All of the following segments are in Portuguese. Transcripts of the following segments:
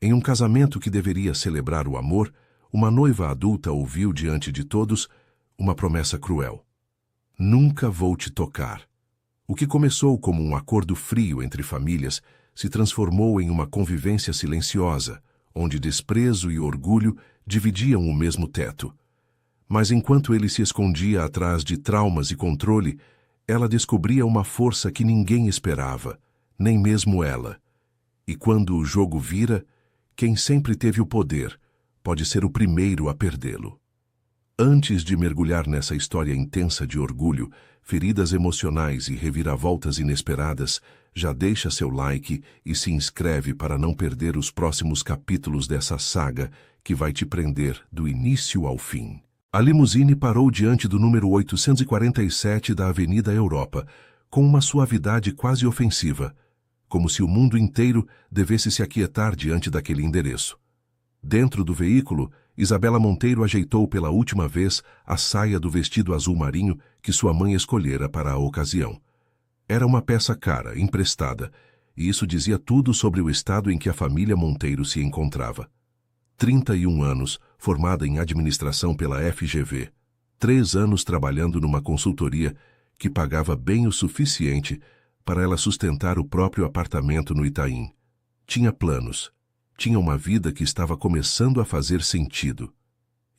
Em um casamento que deveria celebrar o amor, uma noiva adulta ouviu diante de todos uma promessa cruel. Nunca vou te tocar. O que começou como um acordo frio entre famílias se transformou em uma convivência silenciosa, onde desprezo e orgulho dividiam o mesmo teto. Mas enquanto ele se escondia atrás de traumas e controle, ela descobria uma força que ninguém esperava, nem mesmo ela. E quando o jogo vira, quem sempre teve o poder pode ser o primeiro a perdê-lo. Antes de mergulhar nessa história intensa de orgulho, feridas emocionais e reviravoltas inesperadas, já deixa seu like e se inscreve para não perder os próximos capítulos dessa saga que vai te prender do início ao fim. A limusine parou diante do número 847 da Avenida Europa, com uma suavidade quase ofensiva, como se o mundo inteiro devesse se aquietar diante daquele endereço. Dentro do veículo, Isabela Monteiro ajeitou pela última vez a saia do vestido azul marinho que sua mãe escolhera para a ocasião. Era uma peça cara, emprestada, e isso dizia tudo sobre o estado em que a família Monteiro se encontrava. 31 anos, formada em administração pela FGV, 3 anos trabalhando numa consultoria que pagava bem o suficiente para ela sustentar o próprio apartamento no Itaim. Tinha planos. Tinha uma vida que estava começando a fazer sentido.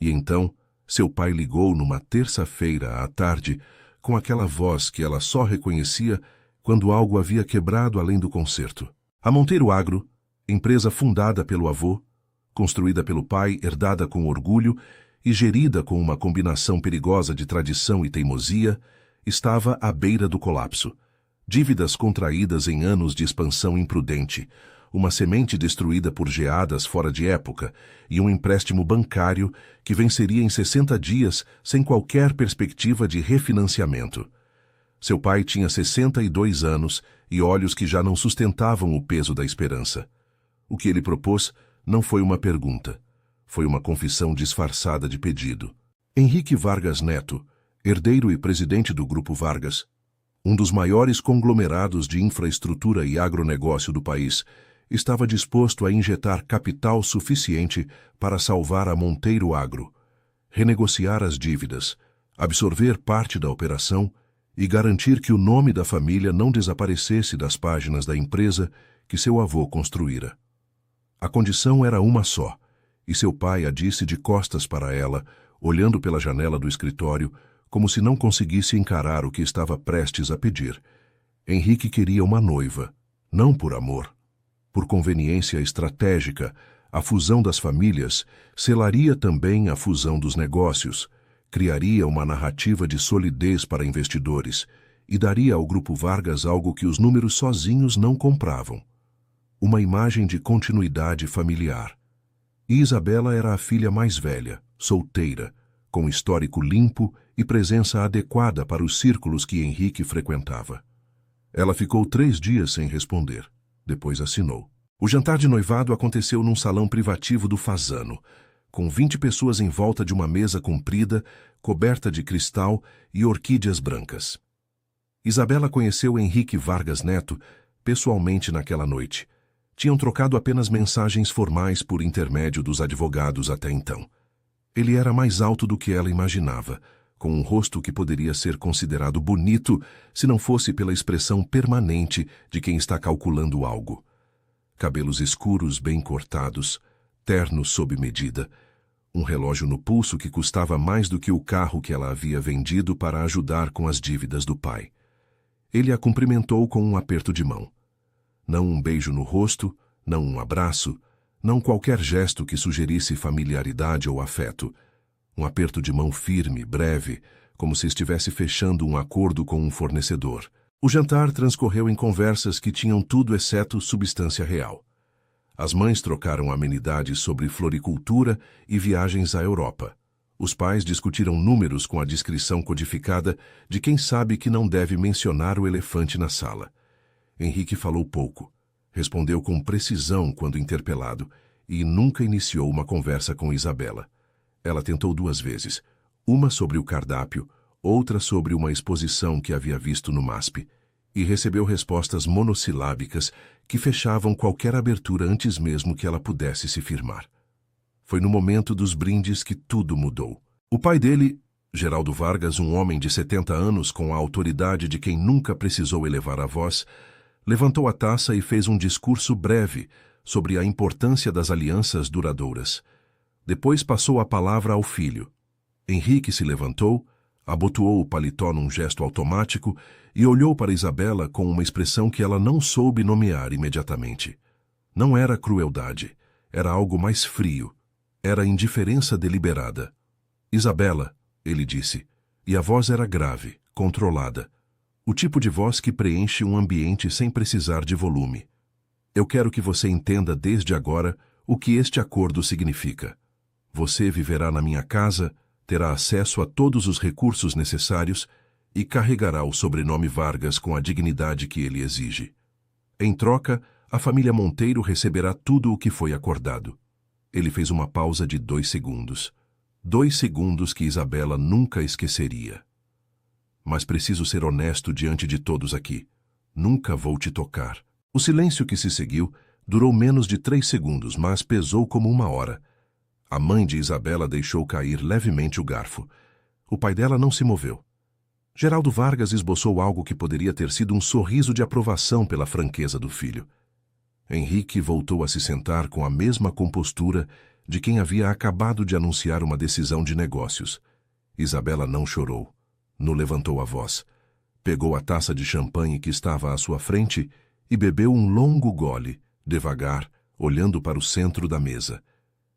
E então, seu pai ligou numa terça-feira à tarde com aquela voz que ela só reconhecia quando algo havia quebrado além do concerto. A Monteiro Agro, empresa fundada pelo avô, construída pelo pai, herdada com orgulho e gerida com uma combinação perigosa de tradição e teimosia, estava à beira do colapso. Dívidas contraídas em anos de expansão imprudente, uma semente destruída por geadas fora de época e um empréstimo bancário que venceria em 60 dias sem qualquer perspectiva de refinanciamento. Seu pai tinha 62 anos e olhos que já não sustentavam o peso da esperança. O que ele propôs não foi uma pergunta, foi uma confissão disfarçada de pedido. Henrique Vargas Neto, herdeiro e presidente do Grupo Vargas, um dos maiores conglomerados de infraestrutura e agronegócio do país, estava disposto a injetar capital suficiente para salvar a Monteiro Agro, renegociar as dívidas, absorver parte da operação e garantir que o nome da família não desaparecesse das páginas da empresa que seu avô construíra. A condição era uma só, e seu pai a disse de costas para ela, olhando pela janela do escritório, como se não conseguisse encarar o que estava prestes a pedir. Henrique queria uma noiva, não por amor. Por conveniência estratégica, a fusão das famílias selaria também a fusão dos negócios, criaria uma narrativa de solidez para investidores e daria ao Grupo Vargas algo que os números sozinhos não compravam: uma imagem de continuidade familiar. E Isabela era a filha mais velha, solteira, com histórico limpo e presença adequada para os círculos que Henrique frequentava. Ela ficou 3 dias sem responder. Depois assinou. O jantar de noivado aconteceu num salão privativo do Fasano, com 20 pessoas em volta de uma mesa comprida, coberta de cristal e orquídeas brancas. Isabela conheceu Henrique Vargas Neto pessoalmente naquela noite. Tinham trocado apenas mensagens formais por intermédio dos advogados até então. Ele era mais alto do que ela imaginava, com um rosto que poderia ser considerado bonito se não fosse pela expressão permanente de quem está calculando algo. Cabelos escuros bem cortados, terno sob medida, um relógio no pulso que custava mais do que o carro que ela havia vendido para ajudar com as dívidas do pai. Ele a cumprimentou com um aperto de mão. Não um beijo no rosto, não um abraço, não qualquer gesto que sugerisse familiaridade ou afeto. Um aperto de mão firme, breve, como se estivesse fechando um acordo com um fornecedor. O jantar transcorreu em conversas que tinham tudo exceto substância real. As mães trocaram amenidades sobre floricultura e viagens à Europa. Os pais discutiram números com a discrição codificada de quem sabe que não deve mencionar o elefante na sala. Henrique falou pouco. Respondeu com precisão quando interpelado e nunca iniciou uma conversa com Isabela. Ela tentou 2 vezes, uma sobre o cardápio, outra sobre uma exposição que havia visto no MASP, e recebeu respostas monossilábicas que fechavam qualquer abertura antes mesmo que ela pudesse se firmar. Foi no momento dos brindes que tudo mudou. O pai dele, Geraldo Vargas, um homem de 70 anos com a autoridade de quem nunca precisou elevar a voz, levantou a taça e fez um discurso breve sobre a importância das alianças duradouras. Depois passou a palavra ao filho. Henrique se levantou, abotoou o paletó num gesto automático e olhou para Isabela com uma expressão que ela não soube nomear imediatamente. Não era crueldade, era algo mais frio. Era indiferença deliberada. Isabela, ele disse, e a voz era grave, controlada. O tipo de voz que preenche um ambiente sem precisar de volume. Eu quero que você entenda desde agora o que este acordo significa. Você viverá na minha casa, terá acesso a todos os recursos necessários e carregará o sobrenome Vargas com a dignidade que ele exige. Em troca, a família Monteiro receberá tudo o que foi acordado. Ele fez uma pausa de 2 segundos. 2 segundos que Isabela nunca esqueceria. Mas preciso ser honesto diante de todos aqui. Nunca vou te tocar. O silêncio que se seguiu durou menos de 3 segundos, mas pesou como 1 hora. A mãe de Isabela deixou cair levemente o garfo. O pai dela não se moveu. Geraldo Vargas esboçou algo que poderia ter sido um sorriso de aprovação pela franqueza do filho. Henrique voltou a se sentar com a mesma compostura de quem havia acabado de anunciar uma decisão de negócios. Isabela não chorou. Não levantou a voz. Pegou a taça de champanhe que estava à sua frente e bebeu um longo gole, devagar, olhando para o centro da mesa.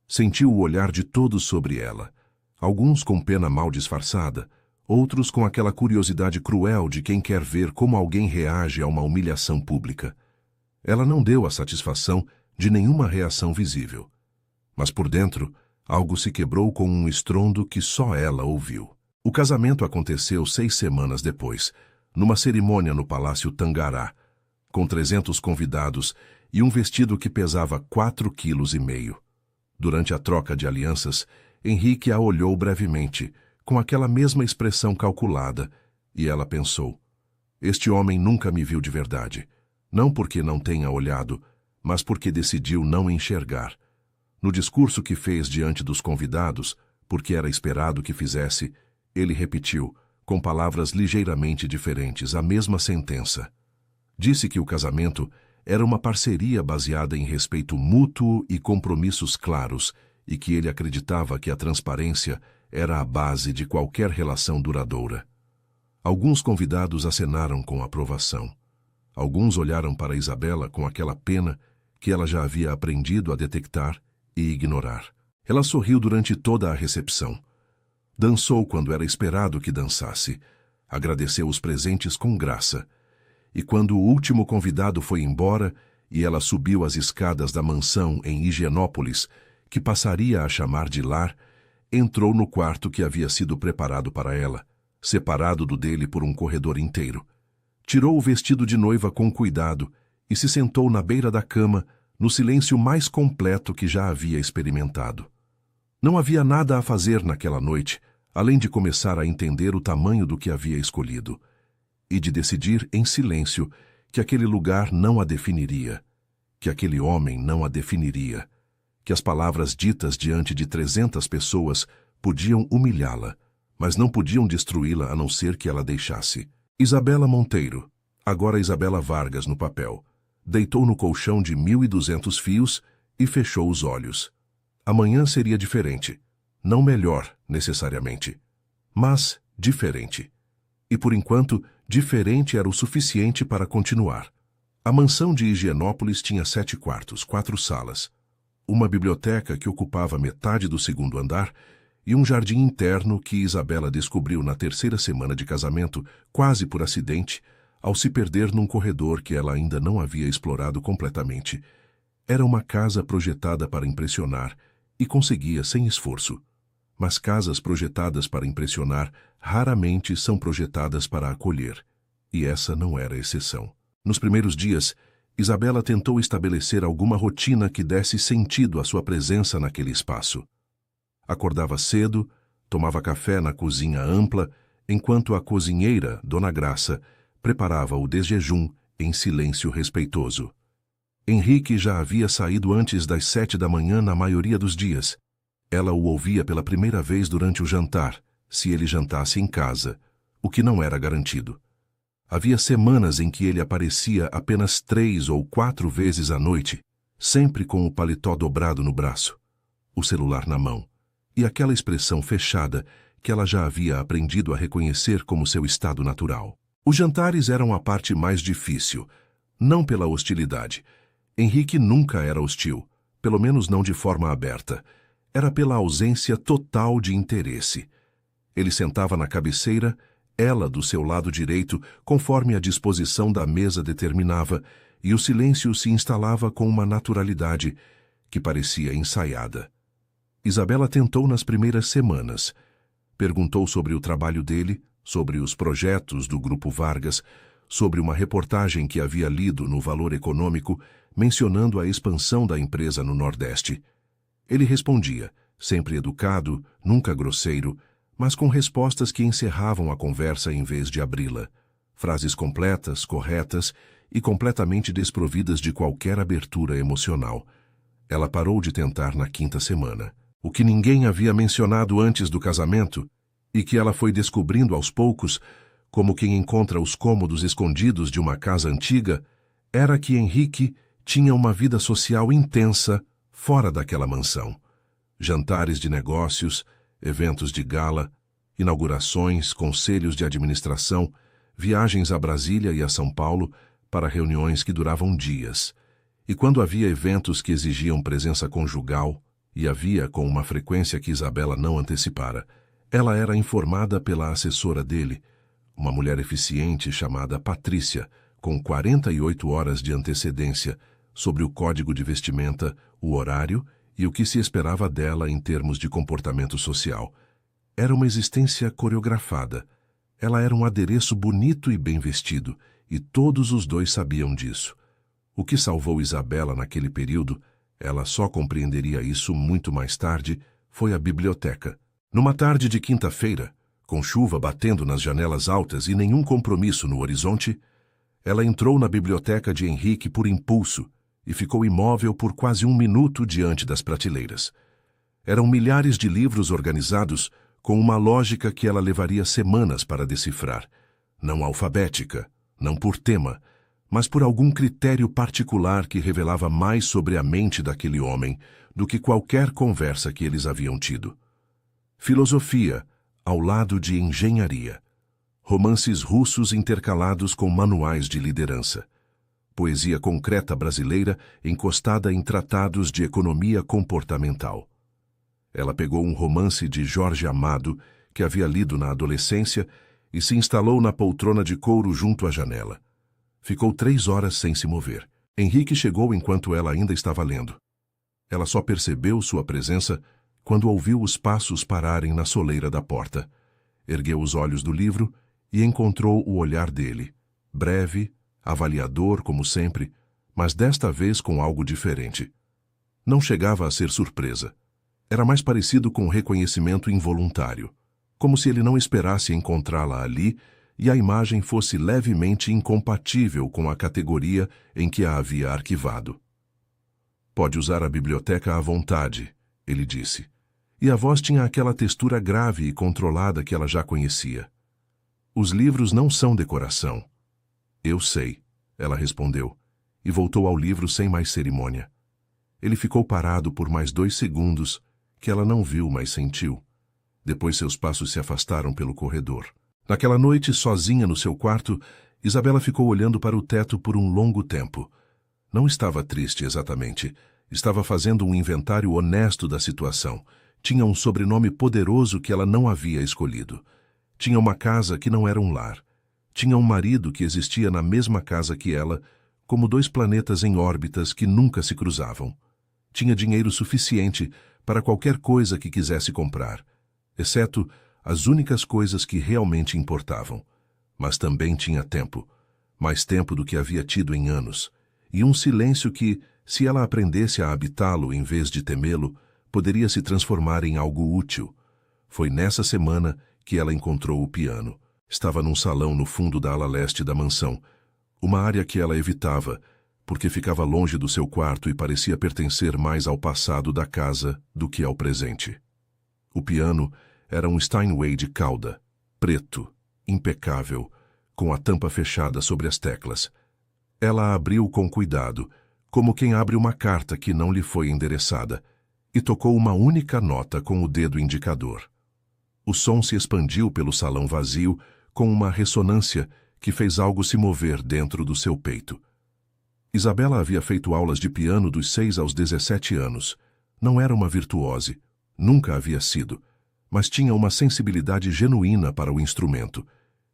Sentiu o olhar de todos sobre ela, alguns com pena mal disfarçada, outros com aquela curiosidade cruel de quem quer ver como alguém reage a uma humilhação pública. Ela não deu a satisfação de nenhuma reação visível. Mas por dentro, algo se quebrou com um estrondo que só ela ouviu. O casamento aconteceu 6 semanas depois, numa cerimônia no Palácio Tangará, com 300 convidados e um vestido que pesava 4,5 quilos. Durante a troca de alianças, Henrique a olhou brevemente, com aquela mesma expressão calculada, e ela pensou: este homem nunca me viu de verdade. Não porque não tenha olhado, mas porque decidiu não enxergar. No discurso que fez diante dos convidados, porque era esperado que fizesse, ele repetiu, com palavras ligeiramente diferentes, a mesma sentença. Disse que o casamento era uma parceria baseada em respeito mútuo e compromissos claros, e que ele acreditava que a transparência era a base de qualquer relação duradoura. Alguns convidados acenaram com aprovação. Alguns olharam para Isabela com aquela pena que ela já havia aprendido a detectar e ignorar. Ela sorriu durante toda a recepção. Dançou quando era esperado que dançasse. Agradeceu os presentes com graça. E quando o último convidado foi embora e ela subiu as escadas da mansão em Higienópolis, que passaria a chamar de lar, entrou no quarto que havia sido preparado para ela, separado do dele por um corredor inteiro. Tirou o vestido de noiva com cuidado e se sentou na beira da cama, no silêncio mais completo que já havia experimentado. Não havia nada a fazer naquela noite, além de começar a entender o tamanho do que havia escolhido, e de decidir em silêncio que aquele lugar não a definiria, que aquele homem não a definiria, que as palavras ditas diante de 300 pessoas podiam humilhá-la, mas não podiam destruí-la a não ser que ela deixasse. Isabela Monteiro, agora Isabela Vargas no papel, deitou no colchão de 1.200 fios e fechou os olhos. Amanhã seria diferente. Não melhor, necessariamente, mas diferente. E por enquanto, diferente era o suficiente para continuar. A mansão de Higienópolis tinha 7 quartos, 4 salas, uma biblioteca que ocupava metade do 2º andar e um jardim interno que Isabela descobriu na 3ª semana de casamento, quase por acidente, ao se perder num corredor que ela ainda não havia explorado completamente. Era uma casa projetada para impressionar e conseguia sem esforço. Mas casas projetadas para impressionar raramente são projetadas para acolher, e essa não era exceção. Nos primeiros dias, Isabela tentou estabelecer alguma rotina que desse sentido à sua presença naquele espaço. Acordava cedo, tomava café na cozinha ampla, enquanto a cozinheira, Dona Graça, preparava o desjejum em silêncio respeitoso. Henrique já havia saído antes das 7 da manhã na maioria dos dias. Ela o ouvia pela primeira vez durante o jantar, se ele jantasse em casa, o que não era garantido. Havia semanas em que ele aparecia apenas 3 ou 4 vezes à noite, sempre com o paletó dobrado no braço, o celular na mão, e aquela expressão fechada que ela já havia aprendido a reconhecer como seu estado natural. Os jantares eram a parte mais difícil, não pela hostilidade. Henrique nunca era hostil, pelo menos não de forma aberta. Era pela ausência total de interesse. Ele sentava na cabeceira, ela do seu lado direito, conforme a disposição da mesa determinava, e o silêncio se instalava com uma naturalidade que parecia ensaiada. Isabela tentou nas primeiras semanas. Perguntou sobre o trabalho dele, sobre os projetos do Grupo Vargas, sobre uma reportagem que havia lido no Valor Econômico, mencionando a expansão da empresa no Nordeste. Ele respondia, sempre educado, nunca grosseiro, mas com respostas que encerravam a conversa em vez de abri-la. Frases completas, corretas e completamente desprovidas de qualquer abertura emocional. Ela parou de tentar na 5ª semana. O que ninguém havia mencionado antes do casamento, e que ela foi descobrindo aos poucos, como quem encontra os cômodos escondidos de uma casa antiga, era que Henrique tinha uma vida social intensa fora daquela mansão. Jantares de negócios, eventos de gala, inaugurações, conselhos de administração, viagens a Brasília e a São Paulo para reuniões que duravam dias. E quando havia eventos que exigiam presença conjugal, e havia com uma frequência que Isabela não antecipara, ela era informada pela assessora dele, uma mulher eficiente chamada Patrícia, com 48 horas de antecedência, sobre o código de vestimenta, o horário e o que se esperava dela em termos de comportamento social. Era uma existência coreografada. Ela era um adereço bonito e bem vestido, e todos os dois sabiam disso. O que salvou Isabela naquele período, ela só compreenderia isso muito mais tarde, foi a biblioteca. Numa tarde de quinta-feira, com chuva batendo nas janelas altas e nenhum compromisso no horizonte, ela entrou na biblioteca de Henrique por impulso e ficou imóvel por quase 1 minuto diante das prateleiras. Eram milhares de livros organizados com uma lógica que ela levaria semanas para decifrar, não alfabética, não por tema, mas por algum critério particular que revelava mais sobre a mente daquele homem do que qualquer conversa que eles haviam tido. Filosofia, ao lado de engenharia. Romances russos intercalados com manuais de liderança. Poesia concreta brasileira encostada em tratados de economia comportamental. Ela pegou um romance de Jorge Amado, que havia lido na adolescência, e se instalou na poltrona de couro junto à janela. Ficou 3 horas sem se mover. Henrique chegou enquanto ela ainda estava lendo. Ela só percebeu sua presença quando ouviu os passos pararem na soleira da porta. Ergueu os olhos do livro e encontrou o olhar dele, breve, avaliador como sempre, mas desta vez com algo diferente. Não chegava a ser surpresa. Era mais parecido com um reconhecimento involuntário, como se ele não esperasse encontrá-la ali e a imagem fosse levemente incompatível com a categoria em que a havia arquivado. "Pode usar a biblioteca à vontade", ele disse, e a voz tinha aquela textura grave e controlada que ela já conhecia. "Os livros não são decoração." "Eu sei", ela respondeu, e voltou ao livro sem mais cerimônia. Ele ficou parado por mais 2 segundos, que ela não viu, mas sentiu. Depois seus passos se afastaram pelo corredor. Naquela noite, sozinha no seu quarto, Isabela ficou olhando para o teto por um longo tempo. Não estava triste exatamente. Estava fazendo um inventário honesto da situação. Tinha um sobrenome poderoso que ela não havia escolhido. Tinha uma casa que não era um lar. Tinha um marido que existia na mesma casa que ela, como 2 planetas em órbitas que nunca se cruzavam. Tinha dinheiro suficiente para qualquer coisa que quisesse comprar, exceto as únicas coisas que realmente importavam. Mas também tinha tempo, mais tempo do que havia tido em anos, e um silêncio que, se ela aprendesse a habitá-lo em vez de temê-lo, poderia se transformar em algo útil. Foi nessa semana que ela encontrou o piano. Estava num salão no fundo da ala leste da mansão, uma área que ela evitava, porque ficava longe do seu quarto e parecia pertencer mais ao passado da casa do que ao presente. O piano era um Steinway de cauda, preto, impecável, com a tampa fechada sobre as teclas. Ela a abriu com cuidado, como quem abre uma carta que não lhe foi endereçada, e tocou uma única nota com o dedo indicador. O som se expandiu pelo salão vazio com uma ressonância que fez algo se mover dentro do seu peito. Isabela havia feito aulas de piano dos 6 aos 17 anos. Não era uma virtuose, nunca havia sido, mas tinha uma sensibilidade genuína para o instrumento,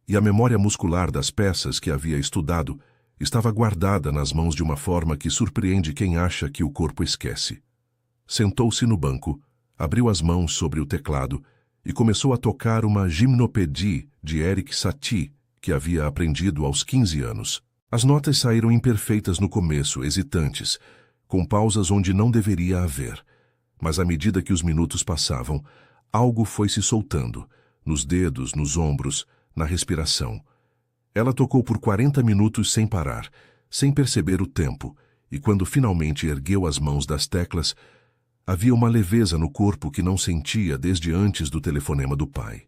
e a memória muscular das peças que havia estudado estava guardada nas mãos de uma forma que surpreende quem acha que o corpo esquece. Sentou-se no banco, abriu as mãos sobre o teclado e começou a tocar uma gymnopédie de Erik Satie, que havia aprendido aos 15 anos. As notas saíram imperfeitas no começo, hesitantes, com pausas onde não deveria haver. Mas à medida que os minutos passavam, algo foi se soltando, nos dedos, nos ombros, na respiração. Ela tocou por 40 minutos sem parar, sem perceber o tempo, e quando finalmente ergueu as mãos das teclas, havia uma leveza no corpo que não sentia desde antes do telefonema do pai.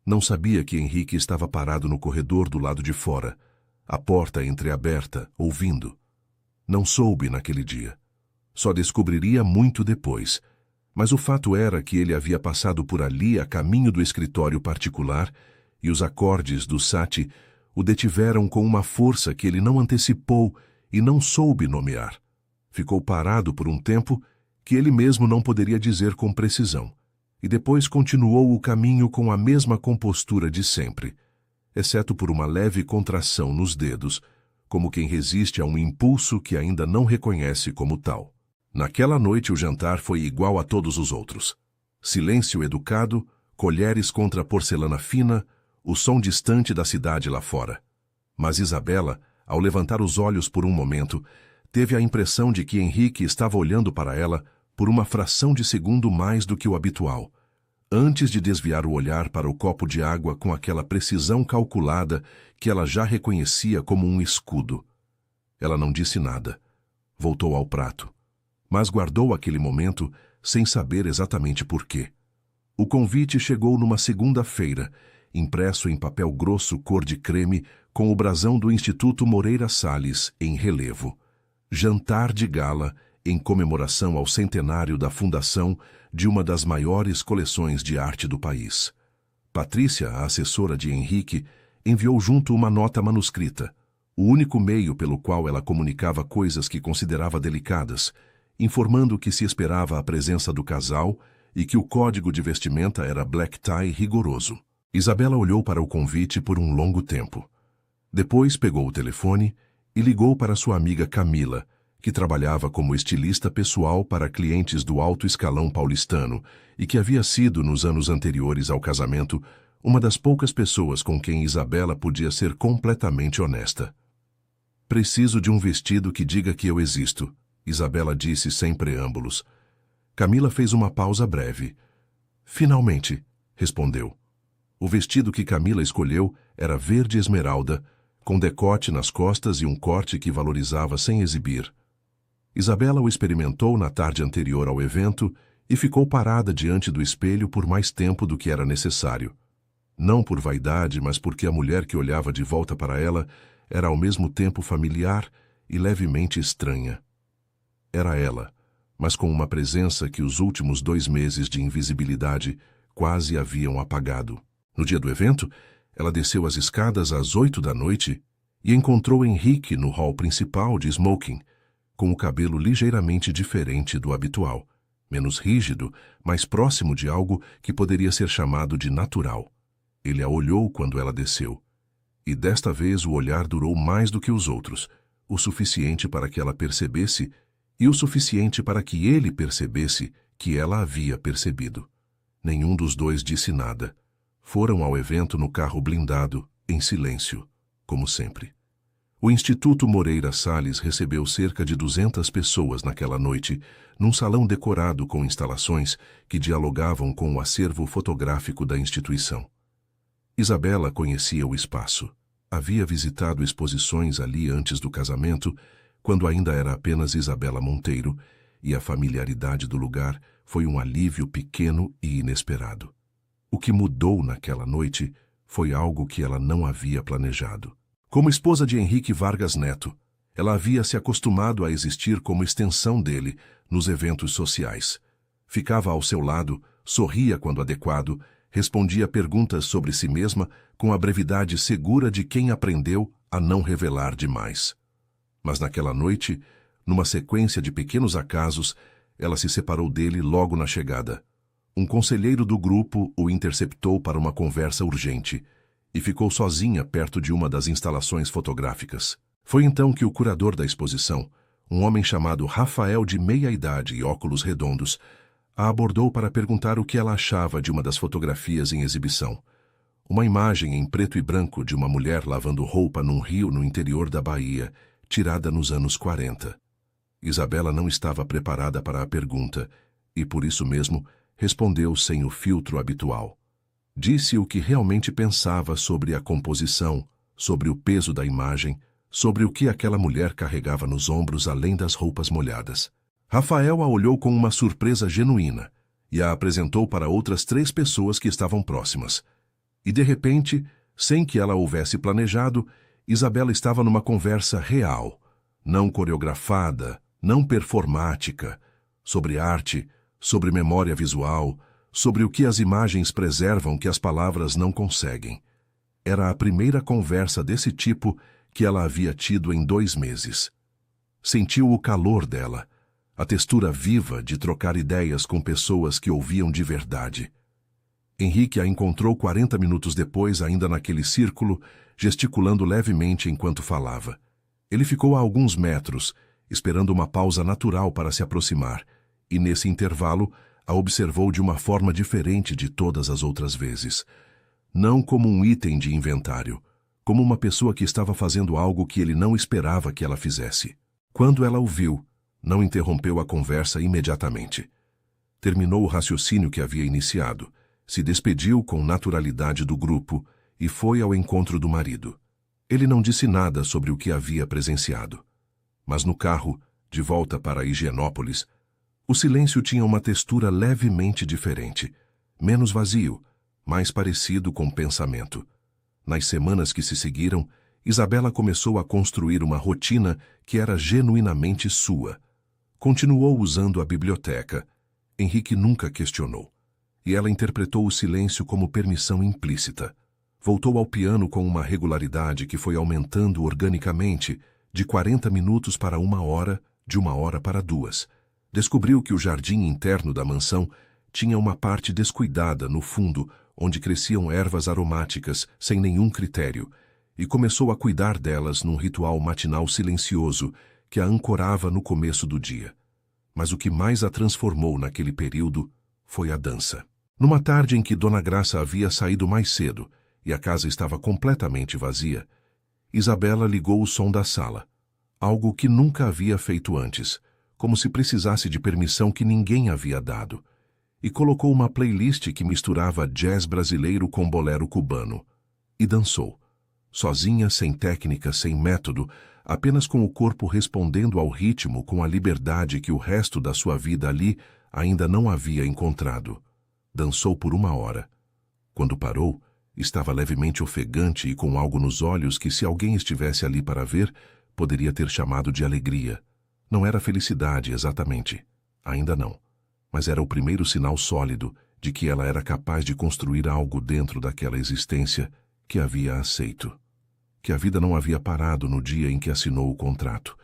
Não sabia que Henrique estava parado no corredor do lado de fora, a porta entreaberta, ouvindo. Não soube naquele dia. Só descobriria muito depois. Mas o fato era que ele havia passado por ali a caminho do escritório particular e os acordes do Satie o detiveram com uma força que ele não antecipou e não soube nomear. Ficou parado por um tempo que ele mesmo não poderia dizer com precisão, e depois continuou o caminho com a mesma compostura de sempre, exceto por uma leve contração nos dedos, como quem resiste a um impulso que ainda não reconhece como tal. Naquela noite o jantar foi igual a todos os outros. Silêncio educado, colheres contra porcelana fina, o som distante da cidade lá fora. Mas Isabela, ao levantar os olhos por um momento, teve a impressão de que Henrique estava olhando para ela por uma fração de segundo mais do que o habitual, antes de desviar o olhar para o copo de água com aquela precisão calculada que ela já reconhecia como um escudo. Ela não disse nada. Voltou ao prato, mas guardou aquele momento sem saber exatamente por quê. O convite chegou numa segunda-feira, impresso em papel grosso cor de creme com o brasão do Instituto Moreira Salles em relevo. Jantar de gala em comemoração ao centenário da fundação de uma das maiores coleções de arte do país. Patrícia, a assessora de Henrique, enviou junto uma nota manuscrita, o único meio pelo qual ela comunicava coisas que considerava delicadas, informando que se esperava a presença do casal e que o código de vestimenta era black tie rigoroso. Isabela olhou para o convite por um longo tempo. Depois pegou o telefone e ligou para sua amiga Camila, que trabalhava como estilista pessoal para clientes do alto escalão paulistano e que havia sido, nos anos anteriores ao casamento, uma das poucas pessoas com quem Isabela podia ser completamente honesta. "Preciso de um vestido que diga que eu existo", Isabela disse sem preâmbulos. Camila fez uma pausa breve. "Finalmente", respondeu. O vestido que Camila escolheu era verde esmeralda, com decote nas costas e um corte que valorizava sem exibir. Isabela o experimentou na tarde anterior ao evento e ficou parada diante do espelho por mais tempo do que era necessário. Não por vaidade, mas porque a mulher que olhava de volta para ela era ao mesmo tempo familiar e levemente estranha. Era ela, mas com uma presença que os últimos 2 meses de invisibilidade quase haviam apagado. No dia do evento, ela desceu as escadas às 8 da noite e encontrou Henrique no hall principal de smoking, com o cabelo ligeiramente diferente do habitual, menos rígido, mais próximo de algo que poderia ser chamado de natural. Ele a olhou quando ela desceu, e desta vez o olhar durou mais do que os outros, o suficiente para que ela percebesse e o suficiente para que ele percebesse que ela havia percebido. Nenhum dos dois disse nada. Foram ao evento no carro blindado, em silêncio, como sempre. O Instituto Moreira Salles recebeu cerca de 200 pessoas naquela noite, num salão decorado com instalações que dialogavam com o acervo fotográfico da instituição. Isabela conhecia o espaço. Havia visitado exposições ali antes do casamento, quando ainda era apenas Isabela Monteiro, e a familiaridade do lugar foi um alívio pequeno e inesperado. O que mudou naquela noite foi algo que ela não havia planejado. Como esposa de Henrique Vargas Neto, ela havia se acostumado a existir como extensão dele nos eventos sociais. Ficava ao seu lado, sorria quando adequado, respondia perguntas sobre si mesma com a brevidade segura de quem aprendeu a não revelar demais. Mas naquela noite, numa sequência de pequenos acasos, ela se separou dele logo na chegada. Um conselheiro do grupo o interceptou para uma conversa urgente e ficou sozinha perto de uma das instalações fotográficas. Foi então que o curador da exposição, um homem chamado Rafael de meia-idade e óculos redondos, a abordou para perguntar o que ela achava de uma das fotografias em exibição. Uma imagem em preto e branco de uma mulher lavando roupa num rio no interior da Bahia, tirada nos anos 40. Isabela não estava preparada para a pergunta e, por isso mesmo, respondeu sem o filtro habitual. Disse o que realmente pensava sobre a composição, sobre o peso da imagem, sobre o que aquela mulher carregava nos ombros além das roupas molhadas. Rafael a olhou com uma surpresa genuína e a apresentou para outras 3 pessoas que estavam próximas. E de repente, sem que ela houvesse planejado, Isabela estava numa conversa real, não coreografada, não performática, sobre arte, sobre memória visual, sobre o que as imagens preservam que as palavras não conseguem. Era a primeira conversa desse tipo que ela havia tido em 2 meses. Sentiu o calor dela, a textura viva de trocar ideias com pessoas que ouviam de verdade. Henrique a encontrou 40 minutos depois, ainda naquele círculo, gesticulando levemente enquanto falava. Ele ficou a alguns metros, esperando uma pausa natural para se aproximar, e nesse intervalo a observou de uma forma diferente de todas as outras vezes. Não como um item de inventário, como uma pessoa que estava fazendo algo que ele não esperava que ela fizesse. Quando ela o viu, não interrompeu a conversa imediatamente. Terminou o raciocínio que havia iniciado, se despediu com naturalidade do grupo e foi ao encontro do marido. Ele não disse nada sobre o que havia presenciado. Mas no carro, de volta para Higienópolis, o silêncio tinha uma textura levemente diferente, menos vazio, mais parecido com pensamento. Nas semanas que se seguiram, Isabela começou a construir uma rotina que era genuinamente sua. Continuou usando a biblioteca. Henrique nunca questionou. E ela interpretou o silêncio como permissão implícita. Voltou ao piano com uma regularidade que foi aumentando organicamente, de 40 minutos para 1 hora, de 1 hora para 2. Descobriu que o jardim interno da mansão tinha uma parte descuidada no fundo, onde cresciam ervas aromáticas sem nenhum critério, e começou a cuidar delas num ritual matinal silencioso que a ancorava no começo do dia. Mas o que mais a transformou naquele período foi a dança. Numa tarde em que Dona Graça havia saído mais cedo e a casa estava completamente vazia, Isabela ligou o som da sala, algo que nunca havia feito antes, como se precisasse de permissão que ninguém havia dado, e colocou uma playlist que misturava jazz brasileiro com bolero cubano, e dançou, sozinha, sem técnica, sem método, apenas com o corpo respondendo ao ritmo com a liberdade que o resto da sua vida ali ainda não havia encontrado. Dançou por 1 hora. Quando parou, estava levemente ofegante e com algo nos olhos que, se alguém estivesse ali para ver, poderia ter chamado de alegria. Não era felicidade exatamente, ainda não, mas era o primeiro sinal sólido de que ela era capaz de construir algo dentro daquela existência que havia aceito. Que a vida não havia parado no dia em que assinou o contrato,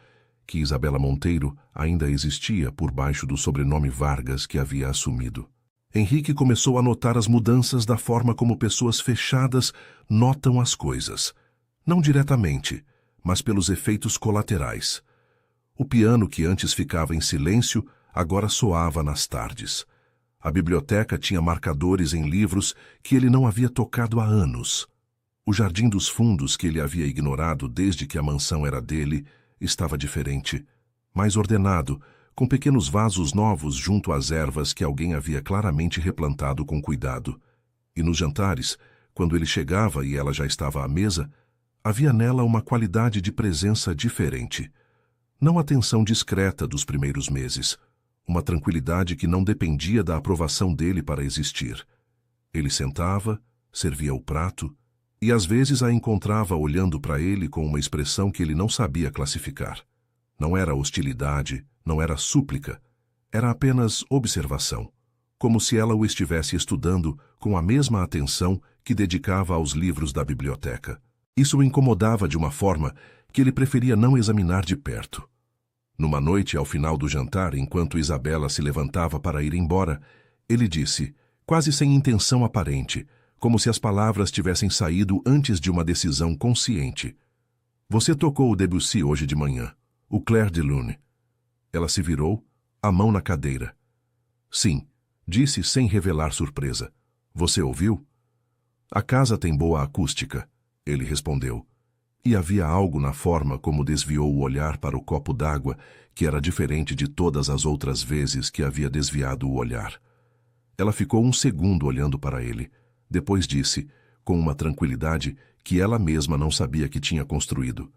que Isabela Monteiro ainda existia por baixo do sobrenome Vargas que havia assumido. Henrique começou a notar as mudanças da forma como pessoas fechadas notam as coisas, não diretamente, mas pelos efeitos colaterais. O piano que antes ficava em silêncio agora soava nas tardes. A biblioteca tinha marcadores em livros que ele não havia tocado há anos. O jardim dos fundos que ele havia ignorado desde que a mansão era dele estava diferente, mais ordenado, com pequenos vasos novos junto às ervas que alguém havia claramente replantado com cuidado. E nos jantares, quando ele chegava e ela já estava à mesa, havia nela uma qualidade de presença diferente. Não a tensão discreta dos primeiros meses, uma tranquilidade que não dependia da aprovação dele para existir. Ele sentava, servia o prato, e às vezes a encontrava olhando para ele com uma expressão que ele não sabia classificar. Não era hostilidade, não era súplica, era apenas observação, como se ela o estivesse estudando com a mesma atenção que dedicava aos livros da biblioteca. Isso o incomodava de uma forma que ele preferia não examinar de perto. Numa noite, ao final do jantar, enquanto Isabela se levantava para ir embora, ele disse, quase sem intenção aparente, como se as palavras tivessem saído antes de uma decisão consciente: "Você tocou o Debussy hoje de manhã, o Clair de Lune." Ela se virou, a mão na cadeira. "Sim", disse sem revelar surpresa. "Você ouviu?" "A casa tem boa acústica", ele respondeu. E havia algo na forma como desviou o olhar para o copo d'água que era diferente de todas as outras vezes que havia desviado o olhar. Ela ficou um segundo olhando para ele. Depois disse, com uma tranquilidade que ela mesma não sabia que tinha construído: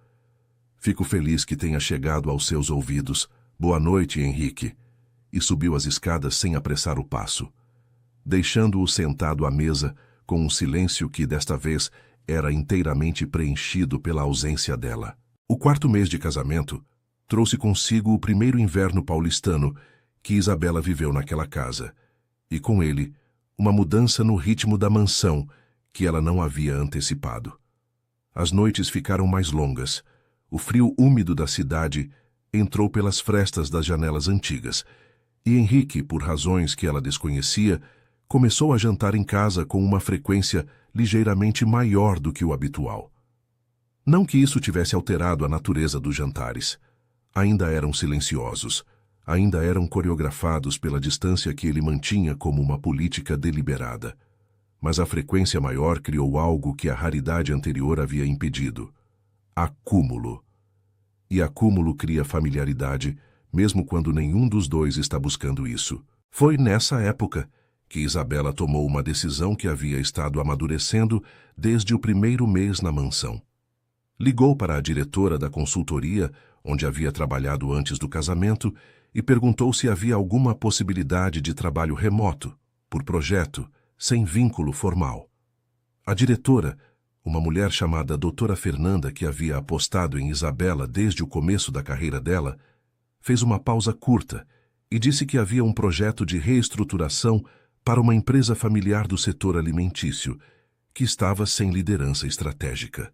"Fico feliz que tenha chegado aos seus ouvidos. Boa noite, Henrique." E subiu as escadas sem apressar o passo, deixando-o sentado à mesa com um silêncio que, desta vez, era inteiramente preenchido pela ausência dela. O quarto mês de casamento trouxe consigo o primeiro inverno paulistano que Isabela viveu naquela casa, e com ele, uma mudança no ritmo da mansão que ela não havia antecipado. As noites ficaram mais longas. O frio úmido da cidade entrou pelas frestas das janelas antigas, e Henrique, por razões que ela desconhecia, começou a jantar em casa com uma frequência ligeiramente maior do que o habitual. Não que isso tivesse alterado a natureza dos jantares. Ainda eram silenciosos, ainda eram coreografados pela distância que ele mantinha como uma política deliberada. Mas a frequência maior criou algo que a raridade anterior havia impedido: acúmulo. E acúmulo cria familiaridade, mesmo quando nenhum dos dois está buscando isso. Foi nessa época que Isabela tomou uma decisão que havia estado amadurecendo desde o primeiro mês na mansão. Ligou para a diretora da consultoria, onde havia trabalhado antes do casamento, e perguntou se havia alguma possibilidade de trabalho remoto, por projeto, sem vínculo formal. A diretora, uma mulher chamada Doutora Fernanda, que havia apostado em Isabela desde o começo da carreira dela, fez uma pausa curta e disse que havia um projeto de reestruturação para uma empresa familiar do setor alimentício, que estava sem liderança estratégica.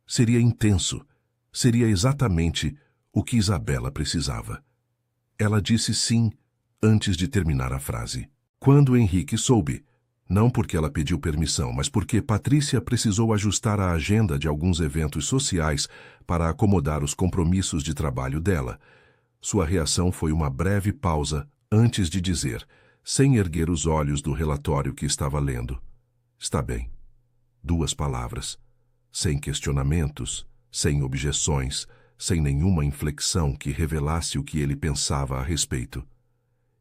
Seria intenso, seria exatamente o que Isabela precisava. Ela disse sim antes de terminar a frase. Quando Henrique soube, não porque ela pediu permissão, mas porque Patrícia precisou ajustar a agenda de alguns eventos sociais para acomodar os compromissos de trabalho dela, sua reação foi uma breve pausa antes de dizer, sem erguer os olhos do relatório que estava lendo: "Está bem." 2 palavras, sem questionamentos, sem objeções, sem nenhuma inflexão que revelasse o que ele pensava a respeito.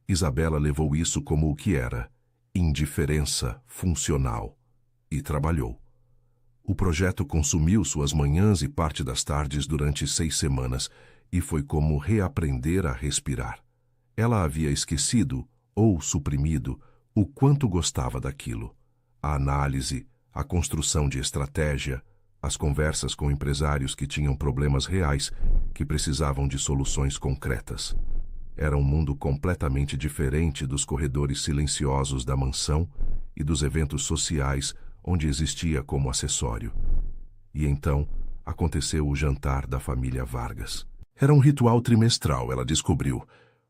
Isabela levou isso como o que era: indiferença funcional, e trabalhou. O projeto consumiu suas manhãs e parte das tardes durante 6 semanas, e foi como reaprender a respirar. Ela havia esquecido, ou suprimido, o quanto gostava daquilo. A análise, a construção de estratégia, as conversas com empresários que tinham problemas reais, que precisavam de soluções concretas. Era um mundo completamente diferente dos corredores silenciosos da mansão e dos eventos sociais onde existia como acessório. E então aconteceu o jantar da família Vargas. Era um ritual trimestral, ela descobriu.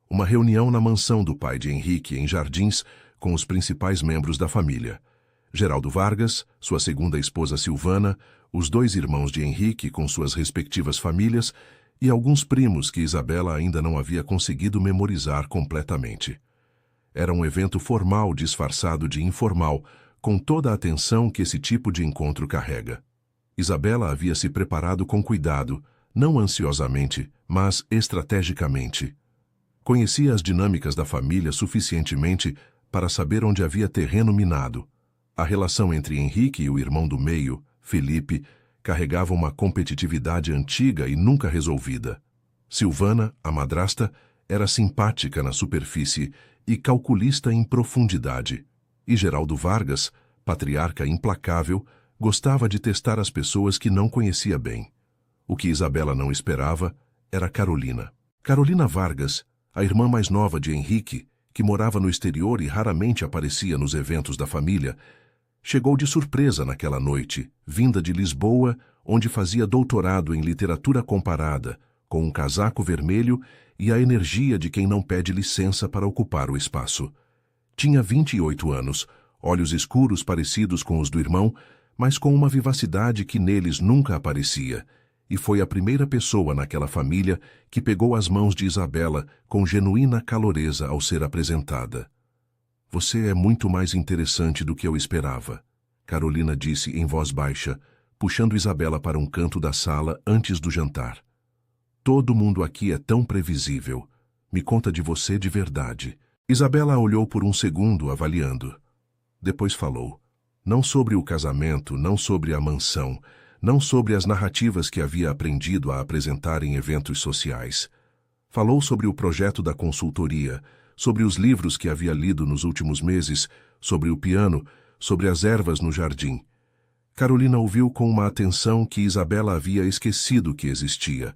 Uma reunião na mansão do pai de Henrique, em Jardins, com os principais membros da família. Geraldo Vargas, sua segunda esposa Silvana, os 2 irmãos de Henrique com suas respectivas famílias e alguns primos que Isabela ainda não havia conseguido memorizar completamente. Era um evento formal disfarçado de informal, com toda a atenção que esse tipo de encontro carrega. Isabela havia se preparado com cuidado, não ansiosamente, mas estrategicamente. Conhecia as dinâmicas da família suficientemente para saber onde havia terreno minado. A relação entre Henrique e o irmão do meio, Felipe, carregava uma competitividade antiga e nunca resolvida. Silvana, a madrasta, era simpática na superfície e calculista em profundidade. E Geraldo Vargas, patriarca implacável, gostava de testar as pessoas que não conhecia bem. O que Isabela não esperava era Carolina. Carolina Vargas, a irmã mais nova de Henrique, que morava no exterior e raramente aparecia nos eventos da família, chegou de surpresa naquela noite, vinda de Lisboa, onde fazia doutorado em literatura comparada, com um casaco vermelho e a energia de quem não pede licença para ocupar o espaço. Tinha 28 anos, olhos escuros parecidos com os do irmão, mas com uma vivacidade que neles nunca aparecia, e foi a primeira pessoa naquela família que pegou as mãos de Isabela com genuína caloreza ao ser apresentada. "Você é muito mais interessante do que eu esperava", Carolina disse em voz baixa, puxando Isabela para um canto da sala antes do jantar. "Todo mundo aqui é tão previsível. Me conta de você de verdade." Isabela olhou por um segundo, avaliando. Depois falou. Não sobre o casamento, não sobre a mansão, não sobre as narrativas que havia aprendido a apresentar em eventos sociais. Falou sobre o projeto da consultoria, sobre os livros que havia lido nos últimos meses, sobre o piano, sobre as ervas no jardim. Carolina ouviu com uma atenção que Isabela havia esquecido que existia.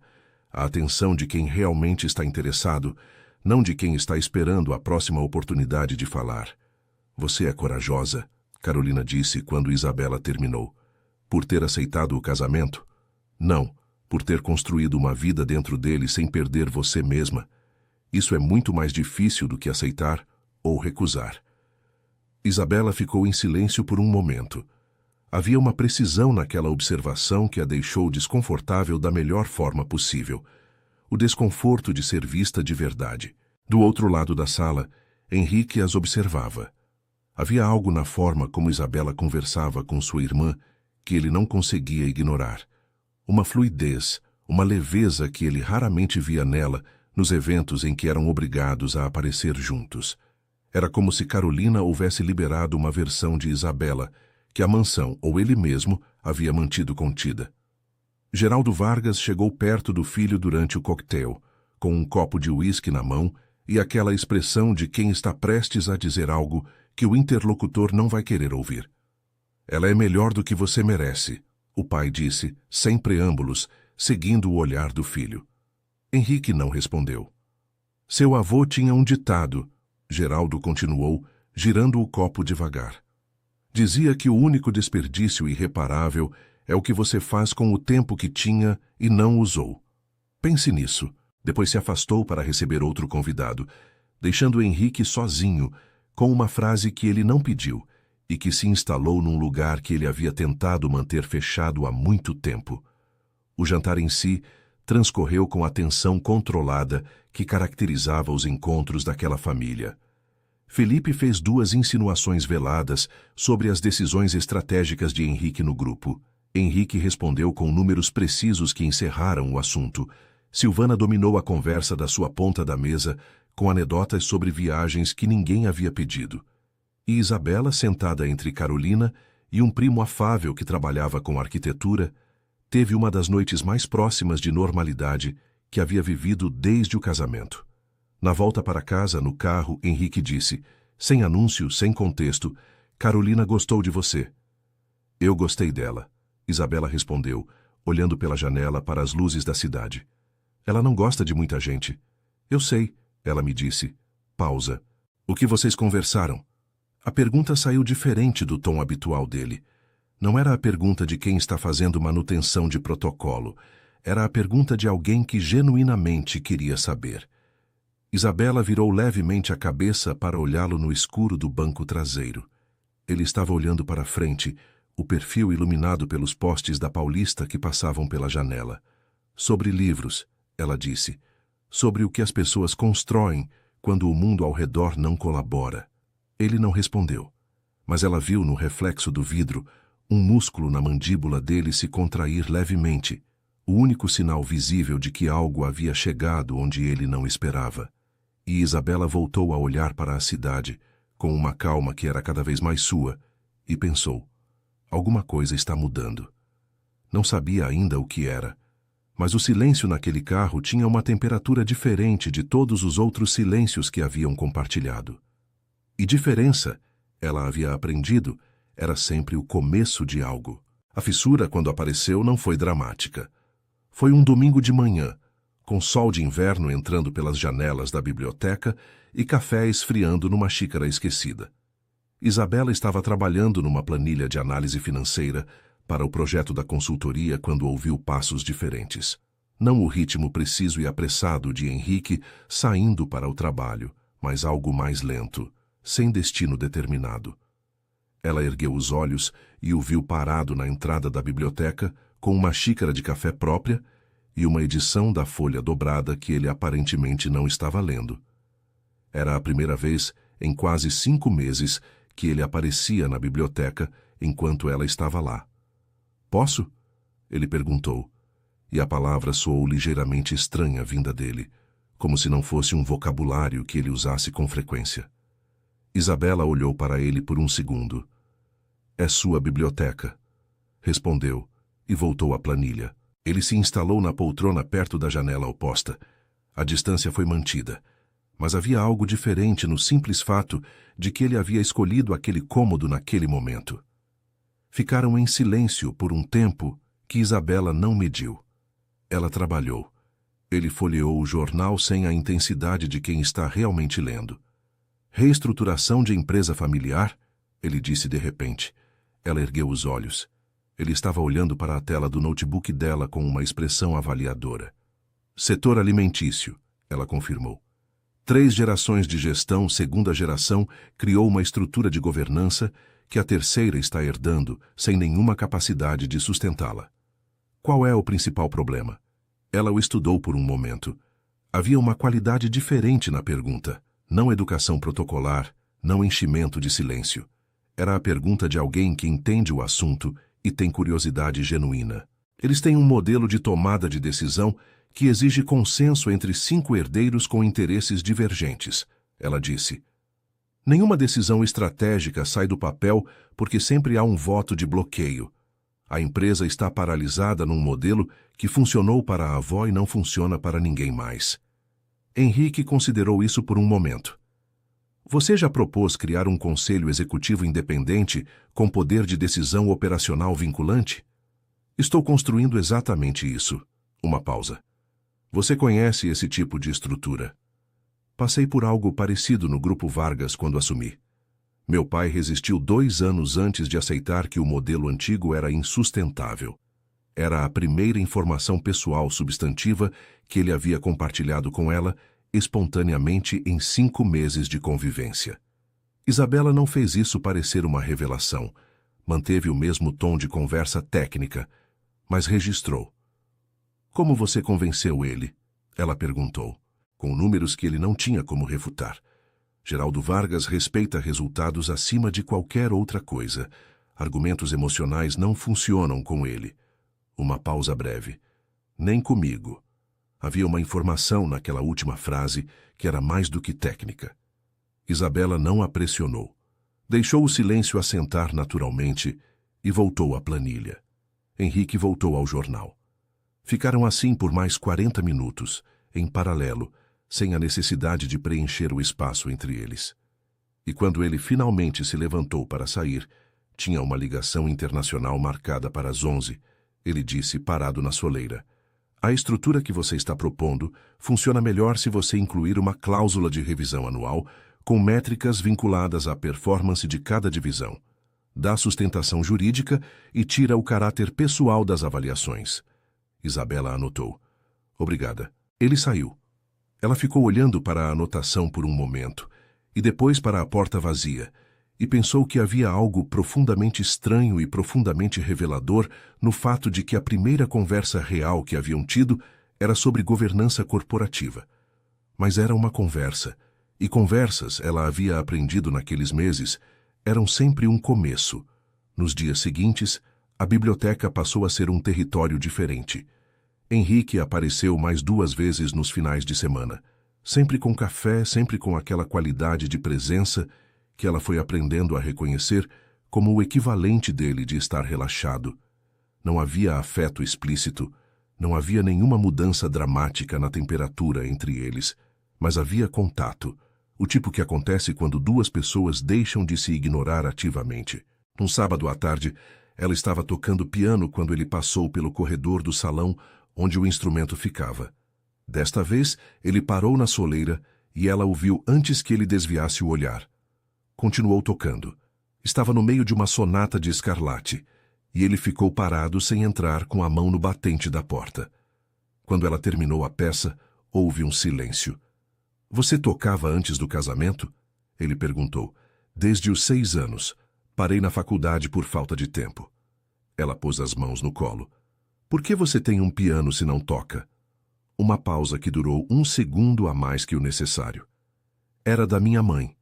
A atenção de quem realmente está interessado, não de quem está esperando a próxima oportunidade de falar. "Você é corajosa", Carolina disse quando Isabela terminou. "Por ter aceitado o casamento? Não, por ter construído uma vida dentro dele sem perder você mesma. Isso é muito mais difícil do que aceitar ou recusar." Isabela ficou em silêncio por um momento. Havia uma precisão naquela observação que a deixou desconfortável da melhor forma possível. O desconforto de ser vista de verdade. Do outro lado da sala, Henrique as observava. Havia algo na forma como Isabela conversava com sua irmã que ele não conseguia ignorar. Uma fluidez, uma leveza que ele raramente via nela nos eventos em que eram obrigados a aparecer juntos. Era como se Carolina houvesse liberado uma versão de Isabela, que a mansão ou ele mesmo havia mantido contida. Geraldo Vargas chegou perto do filho durante o coquetel, com um copo de uísque na mão e aquela expressão de quem está prestes a dizer algo que o interlocutor não vai querer ouvir. "Ela é melhor do que você merece", o pai disse, sem preâmbulos, seguindo o olhar do filho. Henrique não respondeu. "Seu avô tinha um ditado", Geraldo continuou, girando o copo devagar. "Dizia que o único desperdício irreparável é o que você faz com o tempo que tinha e não usou. Pense nisso." Depois se afastou para receber outro convidado, deixando Henrique sozinho, com uma frase que ele não pediu e que se instalou num lugar que ele havia tentado manter fechado há muito tempo. O jantar em si transcorreu com a tensão controlada que caracterizava os encontros daquela família. Felipe fez 2 insinuações veladas sobre as decisões estratégicas de Henrique no grupo. Henrique respondeu com números precisos que encerraram o assunto. Silvana dominou a conversa da sua ponta da mesa, com anedotas sobre viagens que ninguém havia pedido. E Isabela, sentada entre Carolina e um primo afável que trabalhava com arquitetura, teve uma das noites mais próximas de normalidade que havia vivido desde o casamento. Na volta para casa, no carro, Henrique disse, sem anúncio, sem contexto, "Carolina gostou de você." "Eu gostei dela", Isabela respondeu, olhando pela janela para as luzes da cidade. "Ela não gosta de muita gente." "Eu sei", ela me disse. Pausa. "O que vocês conversaram?" A pergunta saiu diferente do tom habitual dele. Não era a pergunta de quem está fazendo manutenção de protocolo. Era a pergunta de alguém que genuinamente queria saber. Isabela virou levemente a cabeça para olhá-lo no escuro do banco traseiro. Ele estava olhando para frente, o perfil iluminado pelos postes da Paulista que passavam pela janela. "Sobre livros", ela disse. "Sobre o que as pessoas constroem quando o mundo ao redor não colabora." Ele não respondeu, mas ela viu no reflexo do vidro um músculo na mandíbula dele se contrair levemente, o único sinal visível de que algo havia chegado onde ele não esperava. E Isabela voltou a olhar para a cidade, com uma calma que era cada vez mais sua, e pensou, alguma coisa está mudando. Não sabia ainda o que era, Mas o silêncio naquele carro tinha uma temperatura diferente de todos os outros silêncios que haviam compartilhado. E diferença, ela havia aprendido, era sempre o começo de algo. A fissura, quando apareceu, não foi dramática. Foi um domingo de manhã, com sol de inverno entrando pelas janelas da biblioteca e café esfriando numa xícara esquecida. Isabela estava trabalhando numa planilha de análise financeira para o projeto da consultoria quando ouviu passos diferentes. Não o ritmo preciso e apressado de Henrique saindo para o trabalho, mas algo mais lento, sem destino determinado. Ela ergueu os olhos e o viu parado na entrada da biblioteca com uma xícara de café própria e uma edição da folha dobrada que ele aparentemente não estava lendo. Era a primeira vez em quase 5 meses que ele aparecia na biblioteca enquanto ela estava lá. "Posso?" ele perguntou, e a palavra soou ligeiramente estranha vinda dele, como se não fosse um vocabulário que ele usasse com frequência. Isabela olhou para ele por um segundo. "É sua biblioteca", respondeu, e voltou à planilha. Ele se instalou na poltrona perto da janela oposta. A distância foi mantida, mas havia algo diferente no simples fato de que ele havia escolhido aquele cômodo naquele momento. Ficaram em silêncio por um tempo que Isabela não mediu. Ela trabalhou. Ele folheou o jornal sem a intensidade de quem está realmente lendo. "Reestruturação de empresa familiar?" ele disse de repente. Ela ergueu os olhos. Ele estava olhando para a tela do notebook dela com uma expressão avaliadora. "Setor alimentício", ela confirmou. 3 gerações de gestão, segunda geração, criou uma estrutura de governança que a terceira está herdando sem nenhuma capacidade de sustentá-la. Qual é o principal problema? Ela o estudou por um momento. Havia uma qualidade diferente na pergunta. Não educação protocolar, não enchimento de silêncio. Era a pergunta de alguém que entende o assunto e tem curiosidade genuína. Eles têm um modelo de tomada de decisão que exige consenso entre 5 herdeiros com interesses divergentes, ela disse. Nenhuma decisão estratégica sai do papel porque sempre há um voto de bloqueio. A empresa está paralisada num modelo que funcionou para a avó e não funciona para ninguém mais. Henrique considerou isso por um momento. Você já propôs criar um conselho executivo independente com poder de decisão operacional vinculante? Estou construindo exatamente isso. Uma pausa. Você conhece esse tipo de estrutura? Passei por algo parecido no Grupo Vargas quando assumi. Meu pai resistiu 2 anos antes de aceitar que o modelo antigo era insustentável. Era a primeira informação pessoal substantiva que ele havia compartilhado com ela espontaneamente em 5 meses de convivência. Isabela não fez isso parecer uma revelação. Manteve o mesmo tom de conversa técnica, mas registrou. Como você convenceu ele? Ela perguntou, com números que ele não tinha como refutar. Geraldo Vargas respeita resultados acima de qualquer outra coisa. Argumentos emocionais não funcionam com ele. Uma pausa breve. Nem comigo. Havia uma informação naquela última frase que era mais do que técnica. Isabela não a pressionou. Deixou o silêncio assentar naturalmente e voltou à planilha. Henrique voltou ao jornal. Ficaram assim por mais 40 minutos, em paralelo, sem a necessidade de preencher o espaço entre eles. E quando ele finalmente se levantou para sair, tinha uma ligação internacional marcada para as 11, ele disse parado na soleira. A estrutura que você está propondo funciona melhor se você incluir uma cláusula de revisão anual com métricas vinculadas à performance de cada divisão. Dá sustentação jurídica e tira o caráter pessoal das avaliações. Isabela anotou. Obrigada. Ele saiu. Ela ficou olhando para a anotação por um momento e depois para a porta vazia e pensou que havia algo profundamente estranho e profundamente revelador no fato de que a primeira conversa real que haviam tido era sobre governança corporativa. Mas era uma conversa, e conversas, ela havia aprendido naqueles meses, eram sempre um começo. Nos dias seguintes, a biblioteca passou a ser um território diferente. Henrique apareceu mais 2 vezes nos finais de semana, sempre com café, sempre com aquela qualidade de presença que ela foi aprendendo a reconhecer como o equivalente dele de estar relaxado. Não havia afeto explícito, Não havia nenhuma mudança dramática na temperatura entre eles, mas havia contato, o tipo que acontece quando duas pessoas deixam de se ignorar ativamente. Num sábado à tarde, ela estava tocando piano quando ele passou pelo corredor do salão onde o instrumento ficava. Desta vez, ele parou na soleira e ela o viu antes que ele desviasse o olhar. Continuou tocando. Estava no meio de uma sonata de Scarlatti, e ele ficou parado sem entrar com a mão no batente da porta. Quando ela terminou a peça, houve um silêncio. Você tocava antes do casamento? Ele perguntou. Desde os 6 anos. Parei na faculdade por falta de tempo. Ela pôs as mãos no colo. Por que você tem um piano se não toca? Uma pausa que durou 1 segundo a mais que o necessário. Era da minha mãe.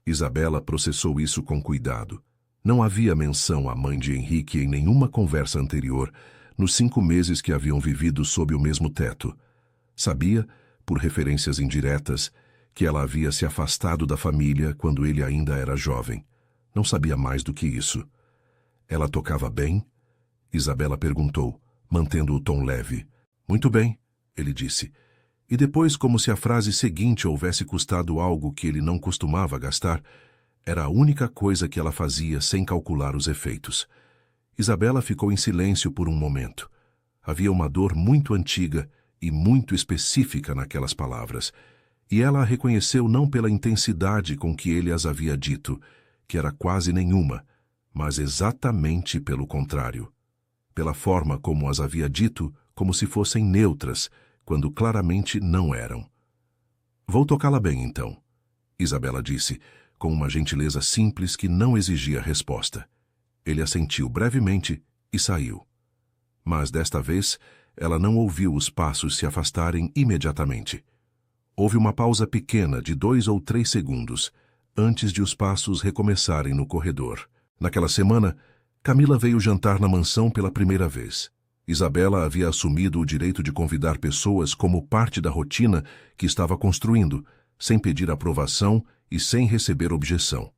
Isabela processou isso com cuidado. Não havia menção à mãe de Henrique em nenhuma conversa anterior, nos 5 meses que haviam vivido sob o mesmo teto. Sabia, por referências indiretas, que ela havia se afastado da família quando ele ainda era jovem. Não sabia mais do que isso. Ela tocava bem? Isabela perguntou, mantendo o tom leve. Muito bem, ele disse. E depois, como se a frase seguinte houvesse custado algo que ele não costumava gastar, era a única coisa que ela fazia sem calcular os efeitos. Isabela ficou em silêncio por um momento. Havia uma dor muito antiga e muito específica naquelas palavras, e ela a reconheceu não pela intensidade com que ele as havia dito, que era quase nenhuma, mas exatamente pelo contrário. Pela forma como as havia dito, como se fossem neutras, quando claramente não eram. Vou tocá-la bem, então, Isabela disse, com uma gentileza simples que não exigia resposta. Ele assentiu brevemente e saiu. Mas desta vez, ela não ouviu os passos se afastarem imediatamente. Houve uma pausa pequena de 2 ou 3 segundos, antes de os passos recomeçarem no corredor. Naquela semana, Camila veio jantar na mansão pela primeira vez. Isabela havia assumido o direito de convidar pessoas como parte da rotina que estava construindo, sem pedir aprovação e sem receber objeção.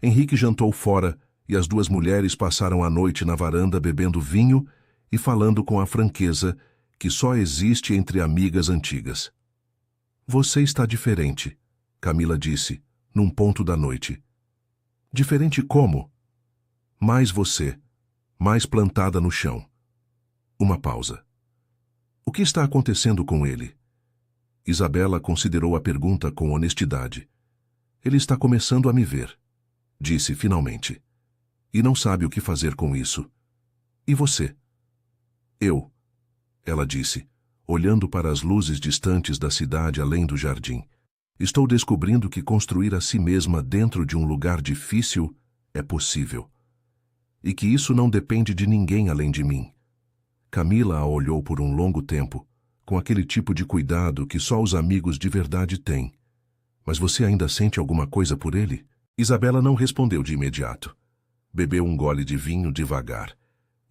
Henrique jantou fora e as 2 mulheres passaram a noite na varanda bebendo vinho e falando com a franqueza que só existe entre amigas antigas. Você está diferente, Camila disse, num ponto da noite. Diferente como? Mais você, mais plantada no chão. Uma pausa. O que está acontecendo com ele? Isabela considerou a pergunta com honestidade. Ele está começando a me ver, disse finalmente. E não sabe o que fazer com isso. E você? Eu, ela disse, olhando para as luzes distantes da cidade além do jardim. Estou descobrindo que construir a si mesma dentro de um lugar difícil é possível. E que isso não depende de ninguém além de mim. Camila a olhou por um longo tempo, com aquele tipo de cuidado que só os amigos de verdade têm. Mas você ainda sente alguma coisa por ele? Isabela não respondeu de imediato. Bebeu um gole de vinho devagar,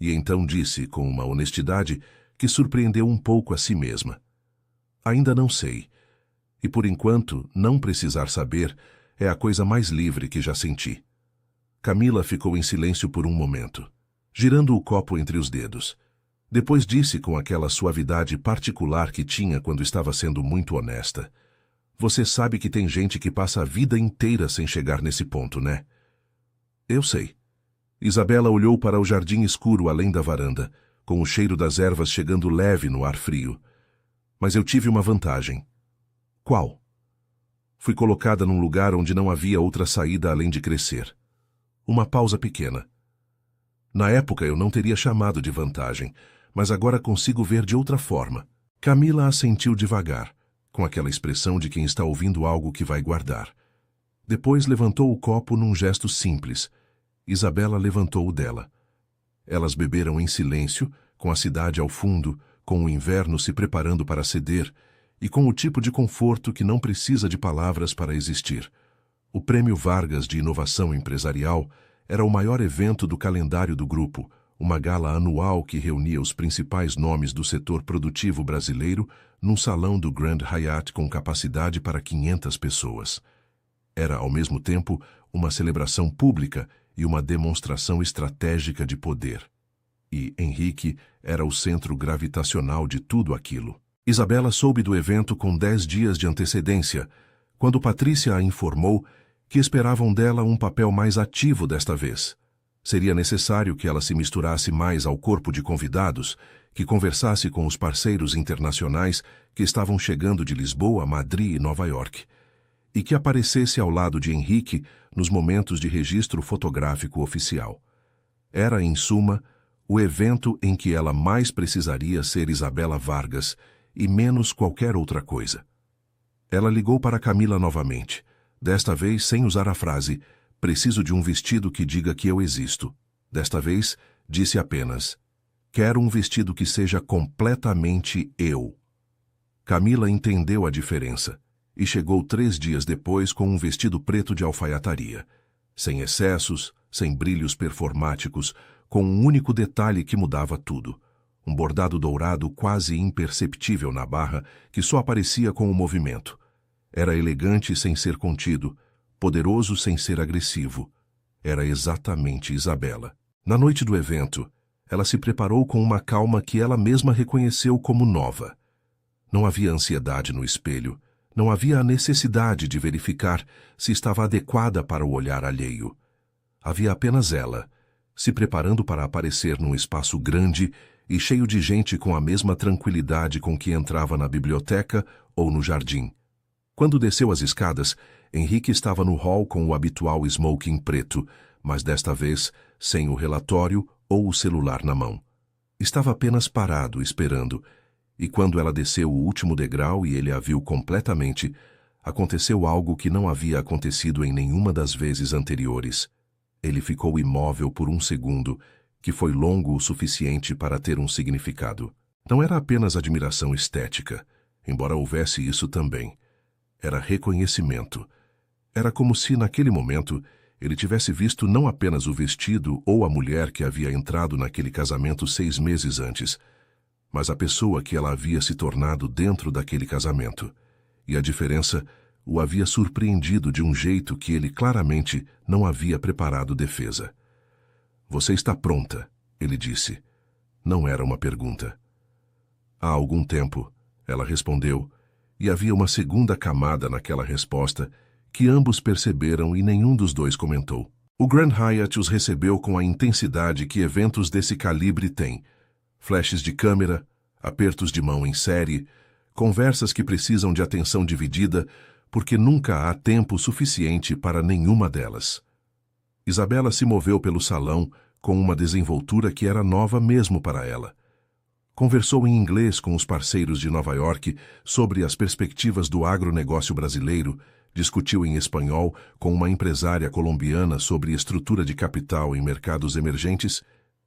e então disse, com uma honestidade que surpreendeu um pouco a si mesma. Ainda não sei. E por enquanto, não precisar saber é a coisa mais livre que já senti. Camila ficou em silêncio por um momento, girando o copo entre os dedos. Depois disse com aquela suavidade particular que tinha quando estava sendo muito honesta. Você sabe que tem gente que passa a vida inteira sem chegar nesse ponto, né? Eu sei. Isabela olhou para o jardim escuro além da varanda, com o cheiro das ervas chegando leve no ar frio. Mas eu tive uma vantagem. Qual? Fui colocada num lugar onde não havia outra saída além de crescer. Uma pausa pequena. Na época eu não teria chamado de vantagem, mas agora consigo ver de outra forma. Camila assentiu devagar, com aquela expressão de quem está ouvindo algo que vai guardar. Depois levantou o copo num gesto simples. Isabela levantou o dela. Elas beberam em silêncio, com a cidade ao fundo, com o inverno se preparando para ceder, e com o tipo de conforto que não precisa de palavras para existir. O Prêmio Vargas de Inovação Empresarial era o maior evento do calendário do grupo, uma gala anual que reunia os principais nomes do setor produtivo brasileiro num salão do Grand Hyatt com capacidade para 500 pessoas. Era, ao mesmo tempo, uma celebração pública e uma demonstração estratégica de poder. e Henrique era o centro gravitacional de tudo aquilo. Isabela soube do evento com 10 dias de antecedência, quando Patrícia a informou que esperavam dela um papel mais ativo desta vez. Seria necessário que ela se misturasse mais ao corpo de convidados, que conversasse com os parceiros internacionais que estavam chegando de Lisboa, Madrid e Nova York, e que aparecesse ao lado de Henrique nos momentos de registro fotográfico oficial. Era, em suma, o evento em que ela mais precisaria ser Isabela Vargas e menos qualquer outra coisa. Ela ligou para Camila novamente, desta vez sem usar a frase "preciso de um vestido que diga que eu existo". Desta vez, disse apenas: "Quero um vestido que seja completamente eu". Camila entendeu a diferença e chegou 3 dias depois com um vestido preto de alfaiataria, sem excessos, sem brilhos performáticos, com um único detalhe que mudava tudo: um bordado dourado quase imperceptível na barra que só aparecia com o movimento. Era elegante sem ser contido, poderoso sem ser agressivo. Era exatamente Isabela. Na noite do evento, ela se preparou com uma calma que ela mesma reconheceu como nova. Não havia ansiedade no espelho, não havia a necessidade de verificar se estava adequada para o olhar alheio. Havia apenas ela, se preparando para aparecer num espaço grande e cheio de gente com a mesma tranquilidade com que entrava na biblioteca ou no jardim. Quando desceu as escadas, Henrique estava no hall com o habitual smoking preto, mas desta vez sem o relatório ou o celular na mão. Estava apenas parado, esperando, e quando ela desceu o último degrau e ele a viu completamente, aconteceu algo que não havia acontecido em nenhuma das vezes anteriores. Ele ficou imóvel por um segundo, que foi longo o suficiente para ter um significado. Não era apenas admiração estética, embora houvesse isso também. Era reconhecimento. Era como se, naquele momento, ele tivesse visto não apenas o vestido ou a mulher que havia entrado naquele casamento 6 meses antes, mas a pessoa que ela havia se tornado dentro daquele casamento. E a diferença o havia surpreendido de um jeito que ele claramente não havia preparado defesa. "Você está pronta?", ele disse. Não era uma pergunta. Há algum tempo, ela respondeu, e havia uma segunda camada naquela resposta que ambos perceberam e nenhum dos dois comentou. O Grand Hyatt os recebeu com a intensidade que eventos desse calibre têm: flashes de câmera, apertos de mão em série, conversas que precisam de atenção dividida, porque nunca há tempo suficiente para nenhuma delas. Isabela se moveu pelo salão com uma desenvoltura que era nova mesmo para ela. Conversou em inglês com os parceiros de Nova York sobre as perspectivas do agronegócio brasileiro, discutiu em espanhol com uma empresária colombiana sobre estrutura de capital em mercados emergentes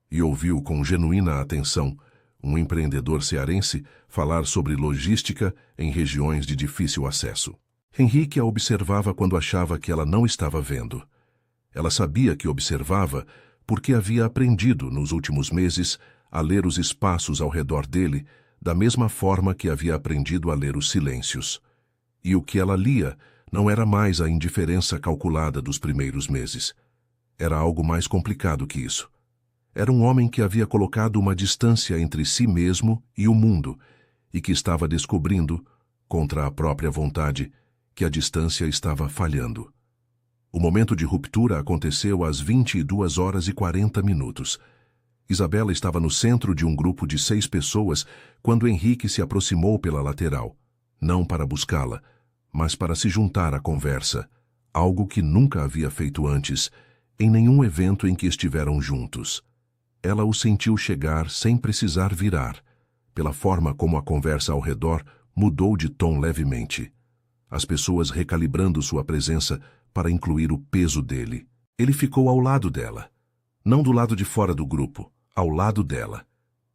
e ouviu com genuína atenção um empreendedor cearense falar sobre logística em regiões de difícil acesso. Henrique a observava quando achava que ela não estava vendo. Ela sabia que observava porque havia aprendido, nos últimos meses, a ler os espaços ao redor dele da mesma forma que havia aprendido a ler os silêncios. E o que ela lia não era mais a indiferença calculada dos primeiros meses. Era algo mais complicado que isso. Era um homem que havia colocado uma distância entre si mesmo e o mundo e que estava descobrindo, contra a própria vontade, que a distância estava falhando. O momento de ruptura aconteceu às 22h40. Isabela estava no centro de um grupo de 6 pessoas quando Henrique se aproximou pela lateral, não para buscá-la, mas para se juntar à conversa, algo que nunca havia feito antes, em nenhum evento em que estiveram juntos. Ela o sentiu chegar sem precisar virar, pela forma como a conversa ao redor mudou de tom levemente. As pessoas recalibrando sua presença para incluir o peso dele. Ele ficou ao lado dela, não do lado de fora do grupo, ao lado dela.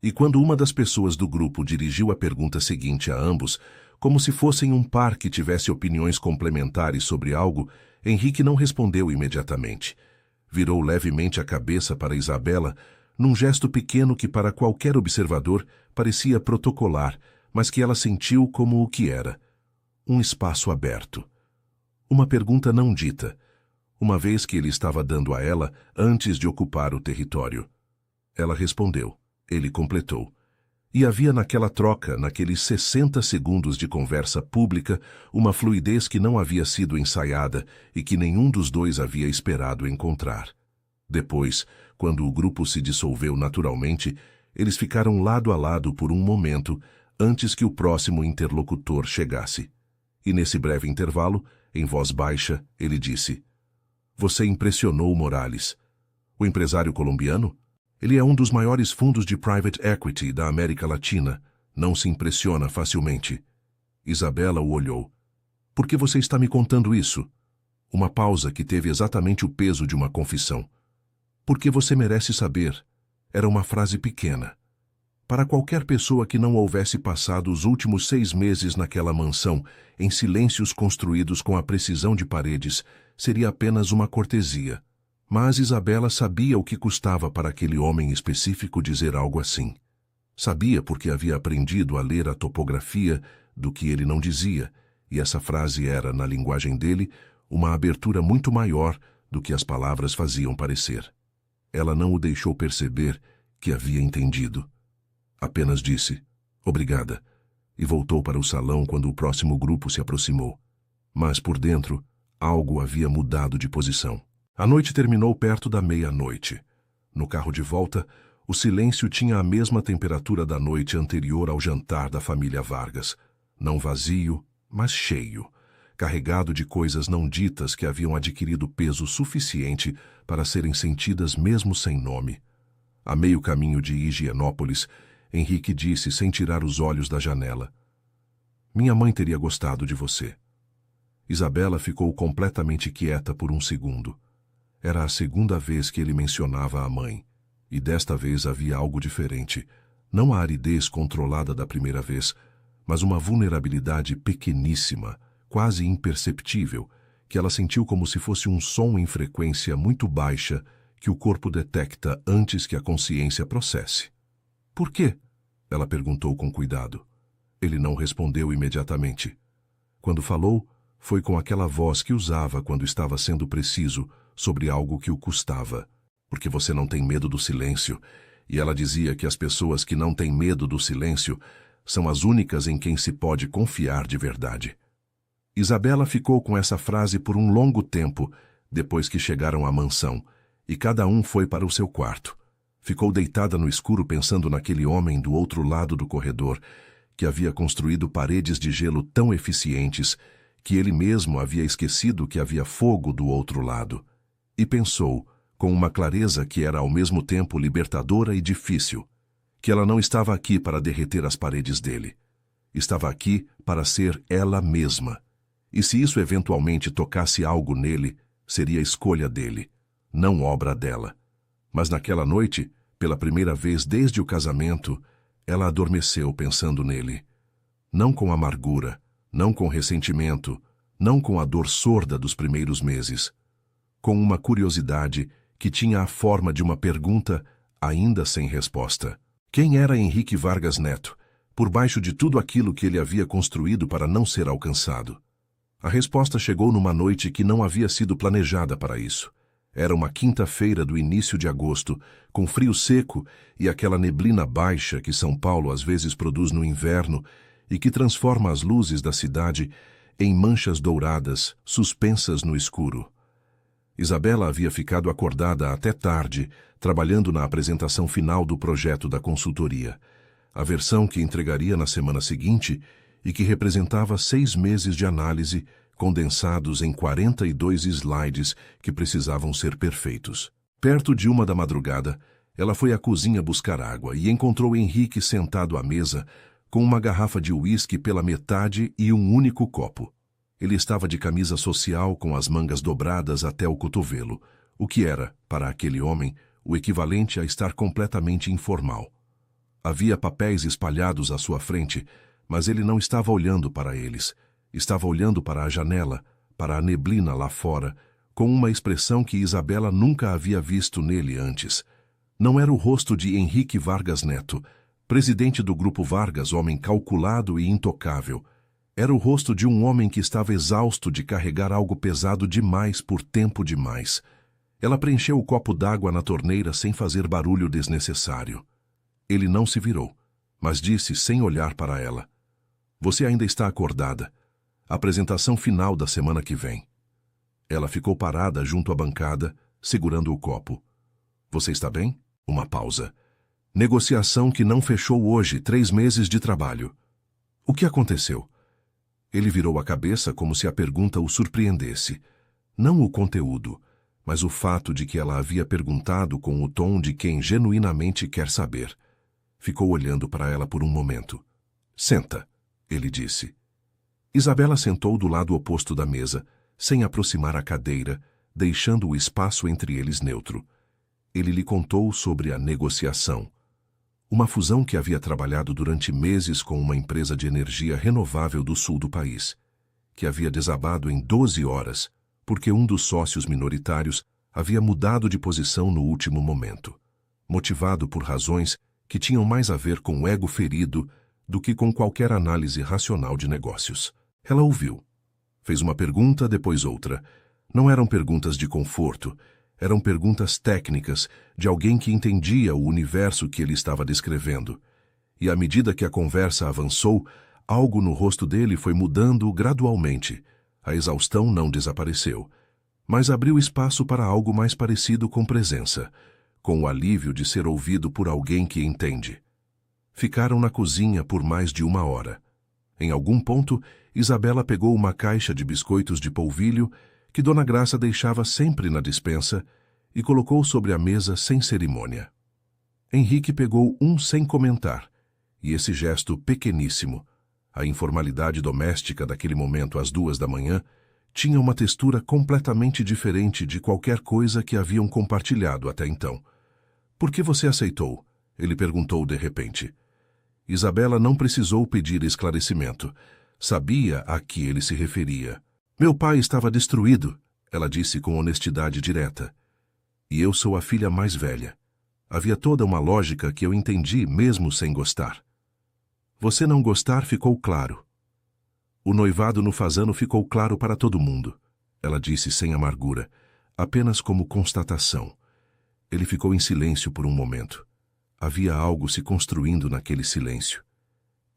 E quando uma das pessoas do grupo dirigiu a pergunta seguinte a ambos, como se fossem um par que tivesse opiniões complementares sobre algo, Henrique não respondeu imediatamente. Virou levemente a cabeça para Isabela, num gesto pequeno que para qualquer observador parecia protocolar, mas que ela sentiu como o que era: um espaço aberto. Uma pergunta não dita, uma vez que ele estava dando a ela antes de ocupar o território. Ela respondeu: ele completou. E havia naquela troca, naqueles 60 segundos de conversa pública, uma fluidez que não havia sido ensaiada e que nenhum dos dois havia esperado encontrar. Depois, quando o grupo se dissolveu naturalmente, eles ficaram lado a lado por um momento, antes que o próximo interlocutor chegasse. E nesse breve intervalo, em voz baixa, ele disse: "Você impressionou Morales. O empresário colombiano? Ele é um dos maiores fundos de private equity da América Latina. Não se impressiona facilmente." Isabela o olhou. "Por que você está me contando isso?" Uma pausa que teve exatamente o peso de uma confissão. "Porque você merece saber." Era uma frase pequena. Para qualquer pessoa que não houvesse passado os últimos 6 meses naquela mansão, em silêncios construídos com a precisão de paredes, seria apenas uma cortesia. Mas Isabela sabia o que custava para aquele homem específico dizer algo assim. Sabia porque havia aprendido a ler a topografia do que ele não dizia, e essa frase era, na linguagem dele, uma abertura muito maior do que as palavras faziam parecer. Ela não o deixou perceber que havia entendido. Apenas disse, "Obrigada", e voltou para o salão quando o próximo grupo se aproximou. Mas por dentro, algo havia mudado de posição. A noite terminou perto da meia-noite. No carro de volta, o silêncio tinha a mesma temperatura da noite anterior ao jantar da família Vargas. Não vazio, mas cheio, carregado de coisas não ditas que haviam adquirido peso suficiente para serem sentidas mesmo sem nome. A meio caminho de Higienópolis, Henrique disse sem tirar os olhos da janela: "Minha mãe teria gostado de você." Isabela ficou completamente quieta por um segundo. Era a segunda vez que ele mencionava a mãe, e desta vez havia algo diferente. Não a aridez controlada da primeira vez, mas uma vulnerabilidade pequeníssima, quase imperceptível, que ela sentiu como se fosse um som em frequência muito baixa que o corpo detecta antes que a consciência processe. "Por quê?" ela perguntou com cuidado. Ele não respondeu imediatamente. Quando falou, foi com aquela voz que usava quando estava sendo preciso sobre algo que o custava. "Porque você não tem medo do silêncio." E ela dizia que as pessoas que não têm medo do silêncio são as únicas em quem se pode confiar de verdade. Isabela ficou com essa frase por um longo tempo, depois que chegaram à mansão, e cada um foi para o seu quarto. Ficou deitada no escuro pensando naquele homem do outro lado do corredor, que havia construído paredes de gelo tão eficientes que ele mesmo havia esquecido que havia fogo do outro lado. E pensou, com uma clareza que era ao mesmo tempo libertadora e difícil, que ela não estava aqui para derreter as paredes dele. Estava aqui para ser ela mesma. E se isso eventualmente tocasse algo nele, seria escolha dele, não obra dela. Mas naquela noite, pela primeira vez desde o casamento, ela adormeceu pensando nele. Não com amargura, não com ressentimento, não com a dor sorda dos primeiros meses. Com uma curiosidade que tinha a forma de uma pergunta ainda sem resposta. Quem era Henrique Vargas Neto, por baixo de tudo aquilo que ele havia construído para não ser alcançado? A resposta chegou numa noite que não havia sido planejada para isso. Era uma quinta-feira do início de agosto, com frio seco e aquela neblina baixa que São Paulo às vezes produz no inverno e que transforma as luzes da cidade em manchas douradas suspensas no escuro. Isabela havia ficado acordada até tarde, trabalhando na apresentação final do projeto da consultoria, a versão que entregaria na semana seguinte e que representava 6 meses de análise condensados em 42 slides que precisavam ser perfeitos. Perto de 1 da madrugada, ela foi à cozinha buscar água e encontrou Henrique sentado à mesa com uma garrafa de uísque pela metade e um único copo. Ele estava de camisa social com as mangas dobradas até o cotovelo, o que era, para aquele homem, o equivalente a estar completamente informal. Havia papéis espalhados à sua frente, mas ele não estava olhando para eles. Estava olhando para a janela, para a neblina lá fora, com uma expressão que Isabela nunca havia visto nele antes. Não era o rosto de Henrique Vargas Neto, presidente do Grupo Vargas, homem calculado e intocável. Era o rosto de um homem que estava exausto de carregar algo pesado demais por tempo demais. Ela preencheu o copo d'água na torneira sem fazer barulho desnecessário. Ele não se virou, mas disse sem olhar para ela: "Você ainda está acordada. Apresentação final da semana que vem." Ela ficou parada junto à bancada, segurando o copo. "Você está bem?" Uma pausa. "Negociação que não fechou hoje, 3 meses de trabalho." "O que aconteceu?" Ele virou a cabeça como se a pergunta o surpreendesse. Não o conteúdo, mas o fato de que ela havia perguntado com o tom de quem genuinamente quer saber. Ficou olhando para ela por um momento. "Senta", ele disse. Isabela sentou do lado oposto da mesa, sem aproximar a cadeira, deixando o espaço entre eles neutro. Ele lhe contou sobre a negociação. Uma fusão que havia trabalhado durante meses com uma empresa de energia renovável do sul do país, que havia desabado em 12 horas, porque um dos sócios minoritários havia mudado de posição no último momento, motivado por razões que tinham mais a ver com o ego ferido do que com qualquer análise racional de negócios. Ela ouviu. Fez uma pergunta, depois outra. Não eram perguntas de conforto, eram perguntas técnicas de alguém que entendia o universo que ele estava descrevendo. E à medida que a conversa avançou, algo no rosto dele foi mudando gradualmente. A exaustão não desapareceu, mas abriu espaço para algo mais parecido com presença, com o alívio de ser ouvido por alguém que entende. Ficaram na cozinha por mais de 1 hora. Em algum ponto, Isabela pegou uma caixa de biscoitos de polvilho que Dona Graça deixava sempre na despensa e colocou sobre a mesa sem cerimônia. Henrique pegou um sem comentar, e esse gesto pequeníssimo, a informalidade doméstica daquele momento às 2 da manhã, tinha uma textura completamente diferente de qualquer coisa que haviam compartilhado até então. "Por que você aceitou?" ele perguntou de repente. Isabela não precisou pedir esclarecimento. Sabia a que ele se referia. "Meu pai estava destruído", ela disse com honestidade direta. "E eu sou a filha mais velha. Havia toda uma lógica que eu entendi mesmo sem gostar." "Você não gostar ficou claro." "O noivado no fazano ficou claro para todo mundo", ela disse sem amargura, apenas como constatação. Ele ficou em silêncio por um momento. Havia algo se construindo naquele silêncio.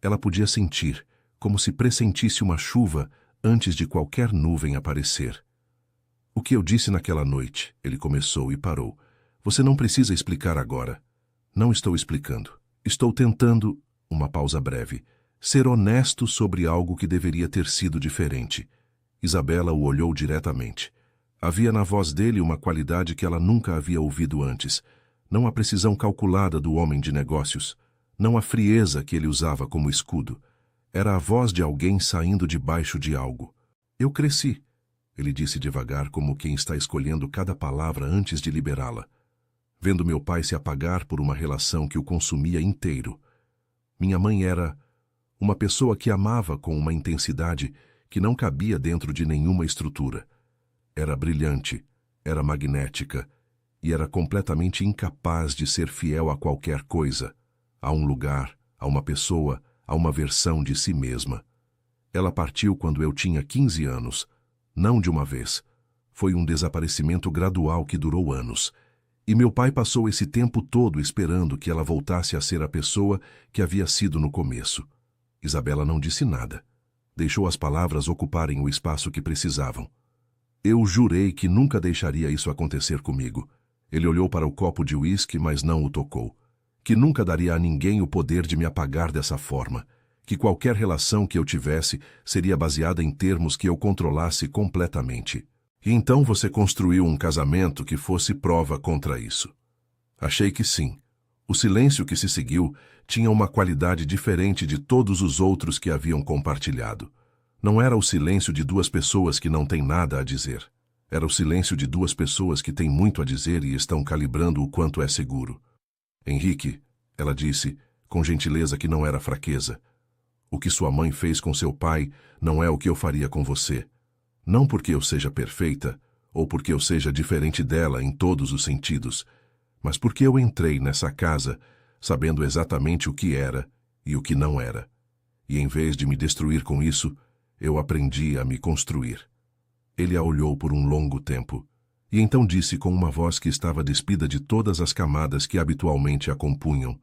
Ela podia sentir, como se pressentisse uma chuva antes de qualquer nuvem aparecer. "O que eu disse naquela noite?" ele começou e parou. "Você não precisa explicar agora." "Não estou explicando. Estou tentando..." Uma pausa breve. "Ser honesto sobre algo que deveria ter sido diferente." Isabela o olhou diretamente. Havia na voz dele uma qualidade que ela nunca havia ouvido antes. Não a precisão calculada do homem de negócios. Não a frieza que ele usava como escudo. Era a voz de alguém saindo debaixo de algo. "Eu cresci", ele disse devagar, como quem está escolhendo cada palavra antes de liberá-la. "Vendo meu pai se apagar por uma relação que o consumia inteiro. Minha mãe era uma pessoa que amava com uma intensidade que não cabia dentro de nenhuma estrutura. Era brilhante, era magnética e era completamente incapaz de ser fiel a qualquer coisa, a um lugar, a uma pessoa, a uma versão de si mesma. Ela partiu quando eu tinha 15 anos, não de uma vez. Foi um desaparecimento gradual que durou anos. E meu pai passou esse tempo todo esperando que ela voltasse a ser a pessoa que havia sido no começo." Isabela não disse nada. Deixou as palavras ocuparem o espaço que precisavam. "Eu jurei que nunca deixaria isso acontecer comigo." Ele olhou para o copo de uísque, mas não o tocou. "Que nunca daria a ninguém o poder de me apagar dessa forma. Que qualquer relação que eu tivesse seria baseada em termos que eu controlasse completamente. E então você construiu um casamento que fosse prova contra isso." Achei que sim. O silêncio que se seguiu tinha uma qualidade diferente de todos os outros que haviam compartilhado. Não era o silêncio de 2 pessoas que não têm nada a dizer. Era o silêncio de 2 pessoas que têm muito a dizer e estão calibrando o quanto é seguro. "Henrique", ela disse, com gentileza que não era fraqueza, "o que sua mãe fez com seu pai não é o que eu faria com você. Não porque eu seja perfeita, ou porque eu seja diferente dela em todos os sentidos, mas porque eu entrei nessa casa sabendo exatamente o que era e o que não era. E em vez de me destruir com isso, eu aprendi a me construir." Ele a olhou por um longo tempo, e então disse com uma voz que estava despida de todas as camadas que habitualmente a compunham: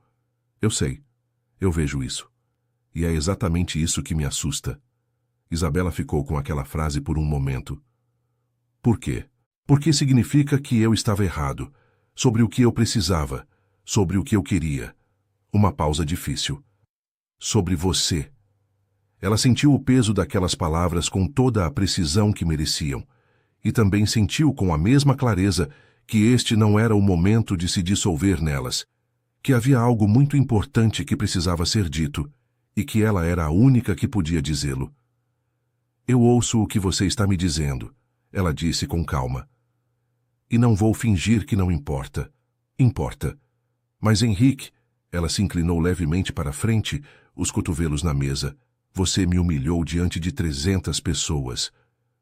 Eu sei. Eu vejo isso. E é exatamente isso que me assusta. Isabela ficou com aquela frase por um momento. Por quê? Porque significa que eu estava errado, sobre o que eu precisava, sobre o que eu queria. Uma pausa difícil. Sobre você. Ela sentiu o peso daquelas palavras com toda a precisão que mereciam, e também sentiu com a mesma clareza que este não era o momento de se dissolver nelas, que havia algo muito importante que precisava ser dito, e que ela era a única que podia dizê-lo. Eu ouço o que você está me dizendo, ela disse com calma. E não vou fingir que não importa. Importa. Mas Henrique, ela se inclinou levemente para a frente, os cotovelos na mesa. Você me humilhou diante de 300 pessoas.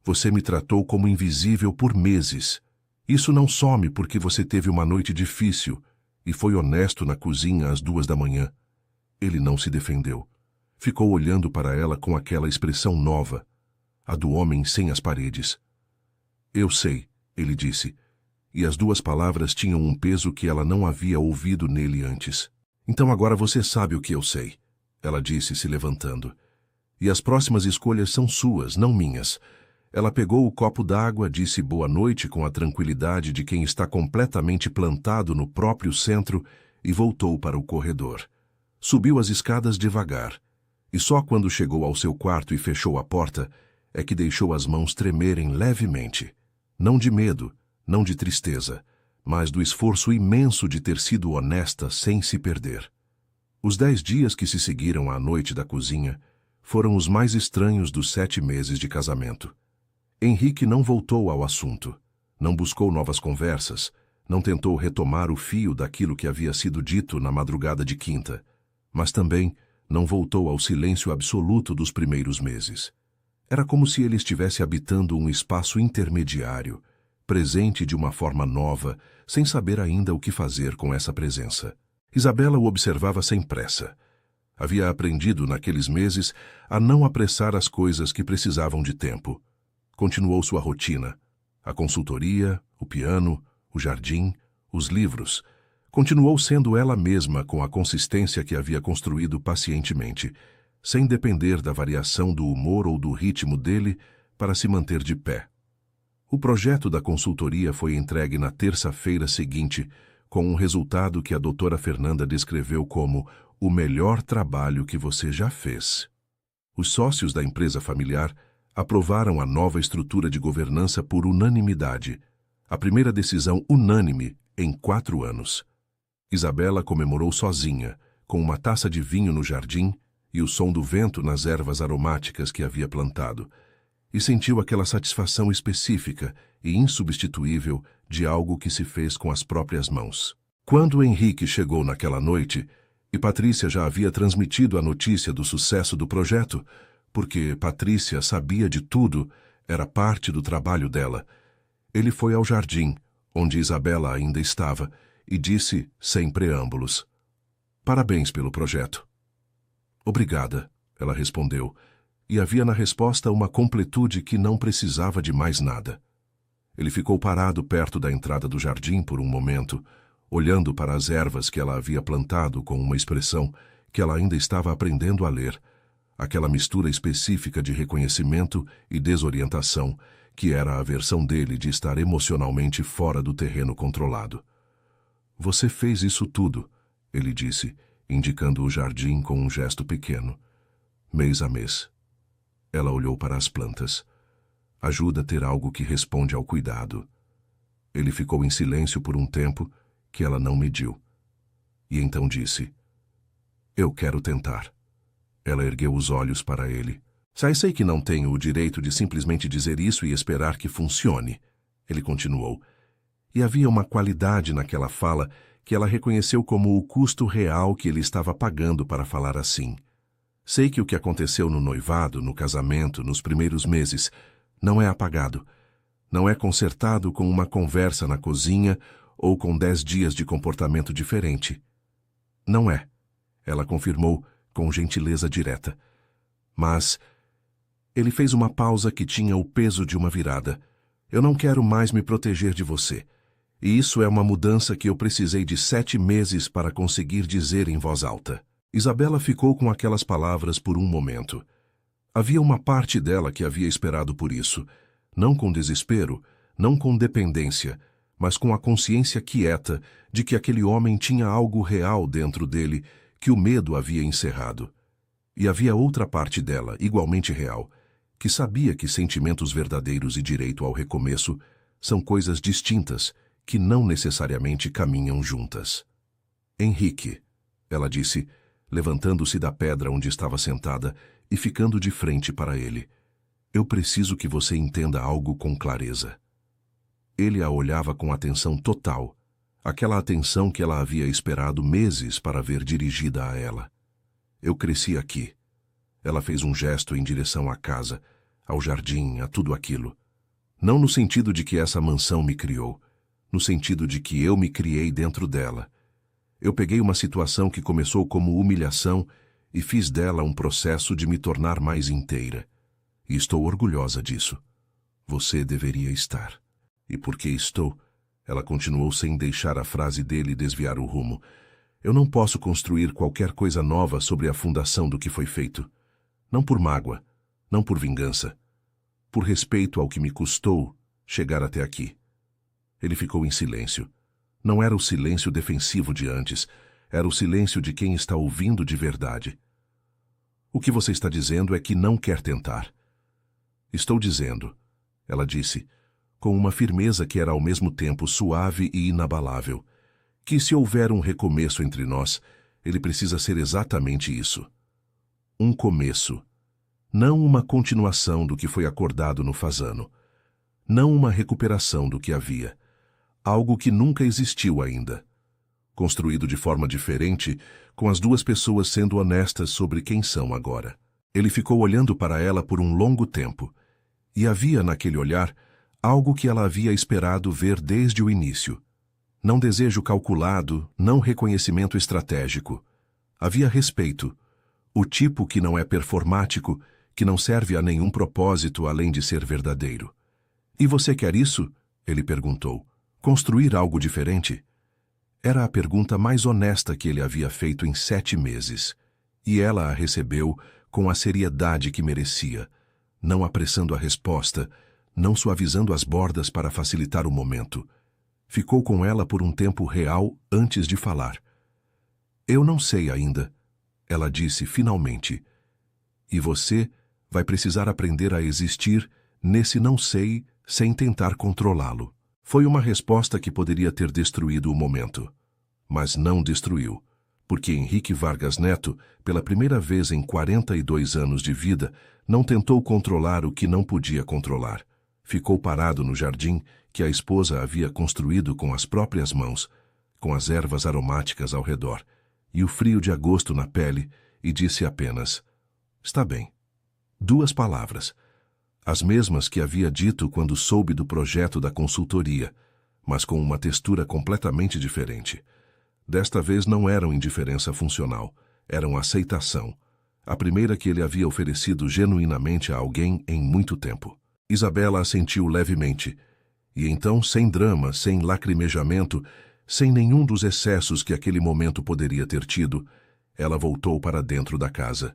Você me tratou como invisível por meses. Isso não some porque você teve uma noite difícil e foi honesto na cozinha às 2 da manhã. Ele não se defendeu. Ficou olhando para ela com aquela expressão nova, a do homem sem as paredes. Eu sei, ele disse, e as duas palavras tinham um peso que ela não havia ouvido nele antes. Então agora você sabe o que eu sei, ela disse, se levantando. E as próximas escolhas são suas, não minhas. Ela pegou o copo d'água, disse boa noite com a tranquilidade de quem está completamente plantado no próprio centro e voltou para o corredor. Subiu as escadas devagar, e só quando chegou ao seu quarto e fechou a porta é que deixou as mãos tremerem levemente. Não de medo, não de tristeza, mas do esforço imenso de ter sido honesta sem se perder. Os 10 dias que se seguiram à noite da cozinha foram os mais estranhos dos 7 meses de casamento. Henrique não voltou ao assunto, não buscou novas conversas, não tentou retomar o fio daquilo que havia sido dito na madrugada de quinta, mas também não voltou ao silêncio absoluto dos primeiros meses. Era como se ele estivesse habitando um espaço intermediário, presente de uma forma nova, sem saber ainda o que fazer com essa presença. Isabela o observava sem pressa. Havia aprendido naqueles meses a não apressar as coisas que precisavam de tempo. Continuou sua rotina, a consultoria, o piano, o jardim, os livros. Continuou sendo ela mesma com a consistência que havia construído pacientemente, sem depender da variação do humor ou do ritmo dele para se manter de pé. O projeto da consultoria foi entregue na terça-feira seguinte, com um resultado que a doutora Fernanda descreveu como o melhor trabalho que você já fez. Os sócios da empresa familiar aprovaram a nova estrutura de governança por unanimidade, a primeira decisão unânime em 4 anos. Isabela comemorou sozinha, com uma taça de vinho no jardim e o som do vento nas ervas aromáticas que havia plantado, e sentiu aquela satisfação específica e insubstituível de algo que se fez com as próprias mãos. Quando Henrique chegou naquela noite, e Patrícia já havia transmitido a notícia do sucesso do projeto, porque Patrícia sabia de tudo, era parte do trabalho dela, ele foi ao jardim, onde Isabela ainda estava, e disse, sem preâmbulos, "Parabéns pelo projeto." "Obrigada", ela respondeu, e havia na resposta uma completude que não precisava de mais nada. Ele ficou parado perto da entrada do jardim por um momento, olhando para as ervas que ela havia plantado com uma expressão que ela ainda estava aprendendo a ler, aquela mistura específica de reconhecimento e desorientação, que era a versão dele de estar emocionalmente fora do terreno controlado. "Você fez isso tudo", ele disse, indicando o jardim com um gesto pequeno. "Mês a mês." Ela olhou para as plantas. "Ajuda a ter algo que responde ao cuidado." Ele ficou em silêncio por um tempo que ela não mediu. E então disse, "Eu quero tentar." Ela ergueu os olhos para ele. Sei que não tenho o direito de simplesmente dizer isso e esperar que funcione." Ele continuou. E havia uma qualidade naquela fala que ela reconheceu como o custo real que ele estava pagando para falar assim. "Sei que o que aconteceu no noivado, no casamento, nos primeiros meses, não é apagado. Não é consertado com uma conversa na cozinha ou com 10 dias de comportamento diferente." "Não é", ela confirmou com gentileza direta. "Mas..." Ele fez uma pausa que tinha o peso de uma virada. "Eu não quero mais me proteger de você. E isso é uma mudança que eu precisei de 7 meses para conseguir dizer em voz alta. Isabela ficou com aquelas palavras por um momento. Havia uma parte dela que havia esperado por isso, não com desespero, não com dependência, mas com a consciência quieta de que aquele homem tinha algo real dentro dele que o medo havia encerrado. E havia outra parte dela, igualmente real, que sabia que sentimentos verdadeiros e direito ao recomeço são coisas distintas que não necessariamente caminham juntas. Henrique, ela disse, levantando-se da pedra onde estava sentada e ficando de frente para ele. Eu preciso que você entenda algo com clareza. Ele a olhava com atenção total, aquela atenção que ela havia esperado meses para ver dirigida a ela. Eu cresci aqui. Ela fez um gesto em direção à casa, ao jardim, a tudo aquilo. Não no sentido de que essa mansão me criou, no sentido de que eu me criei dentro dela. Eu peguei uma situação que começou como humilhação e fiz dela um processo de me tornar mais inteira. E estou orgulhosa disso. Você deveria estar. E porque estou, ela continuou sem deixar a frase dele desviar o rumo. Eu não posso construir qualquer coisa nova sobre a fundação do que foi feito. Não por mágoa, não por vingança. Por respeito ao que me custou chegar até aqui. Ele ficou em silêncio. Não era o silêncio defensivo de antes, era o silêncio de quem está ouvindo de verdade. O que você está dizendo é que não quer tentar. Estou dizendo, ela disse, com uma firmeza que era ao mesmo tempo suave e inabalável, que se houver um recomeço entre nós, ele precisa ser exatamente isso. Um começo. Não uma continuação do que foi acordado no Fasano. Não uma recuperação do que havia. Algo que nunca existiu ainda. Construído de forma diferente, com as duas pessoas sendo honestas sobre quem são agora. Ele ficou olhando para ela por um longo tempo. E havia naquele olhar algo que ela havia esperado ver desde o início. Não desejo calculado, não reconhecimento estratégico. Havia respeito. O tipo que não é performático, que não serve a nenhum propósito além de ser verdadeiro. E você quer isso? Ele perguntou. Construir algo diferente? Era a pergunta mais honesta que ele havia feito em 7 meses. E ela a recebeu com a seriedade que merecia, não apressando a resposta, não suavizando as bordas para facilitar o momento. Ficou com ela por um tempo real antes de falar. Eu não sei ainda, ela disse finalmente. E você vai precisar aprender a existir nesse não sei sem tentar controlá-lo. Foi uma resposta que poderia ter destruído o momento. Mas não destruiu, porque Henrique Vargas Neto, pela primeira vez em 42 anos de vida, não tentou controlar o que não podia controlar. Ficou parado no jardim que a esposa havia construído com as próprias mãos, com as ervas aromáticas ao redor, e o frio de agosto na pele, e disse apenas, está bem. 2 palavras, as mesmas que havia dito quando soube do projeto da consultoria, mas com uma textura completamente diferente. Desta vez não eram indiferença funcional, eram aceitação, a primeira que ele havia oferecido genuinamente a alguém em muito tempo. Isabela assentiu levemente, e então, sem drama, sem lacrimejamento, sem nenhum dos excessos que aquele momento poderia ter tido, ela voltou para dentro da casa.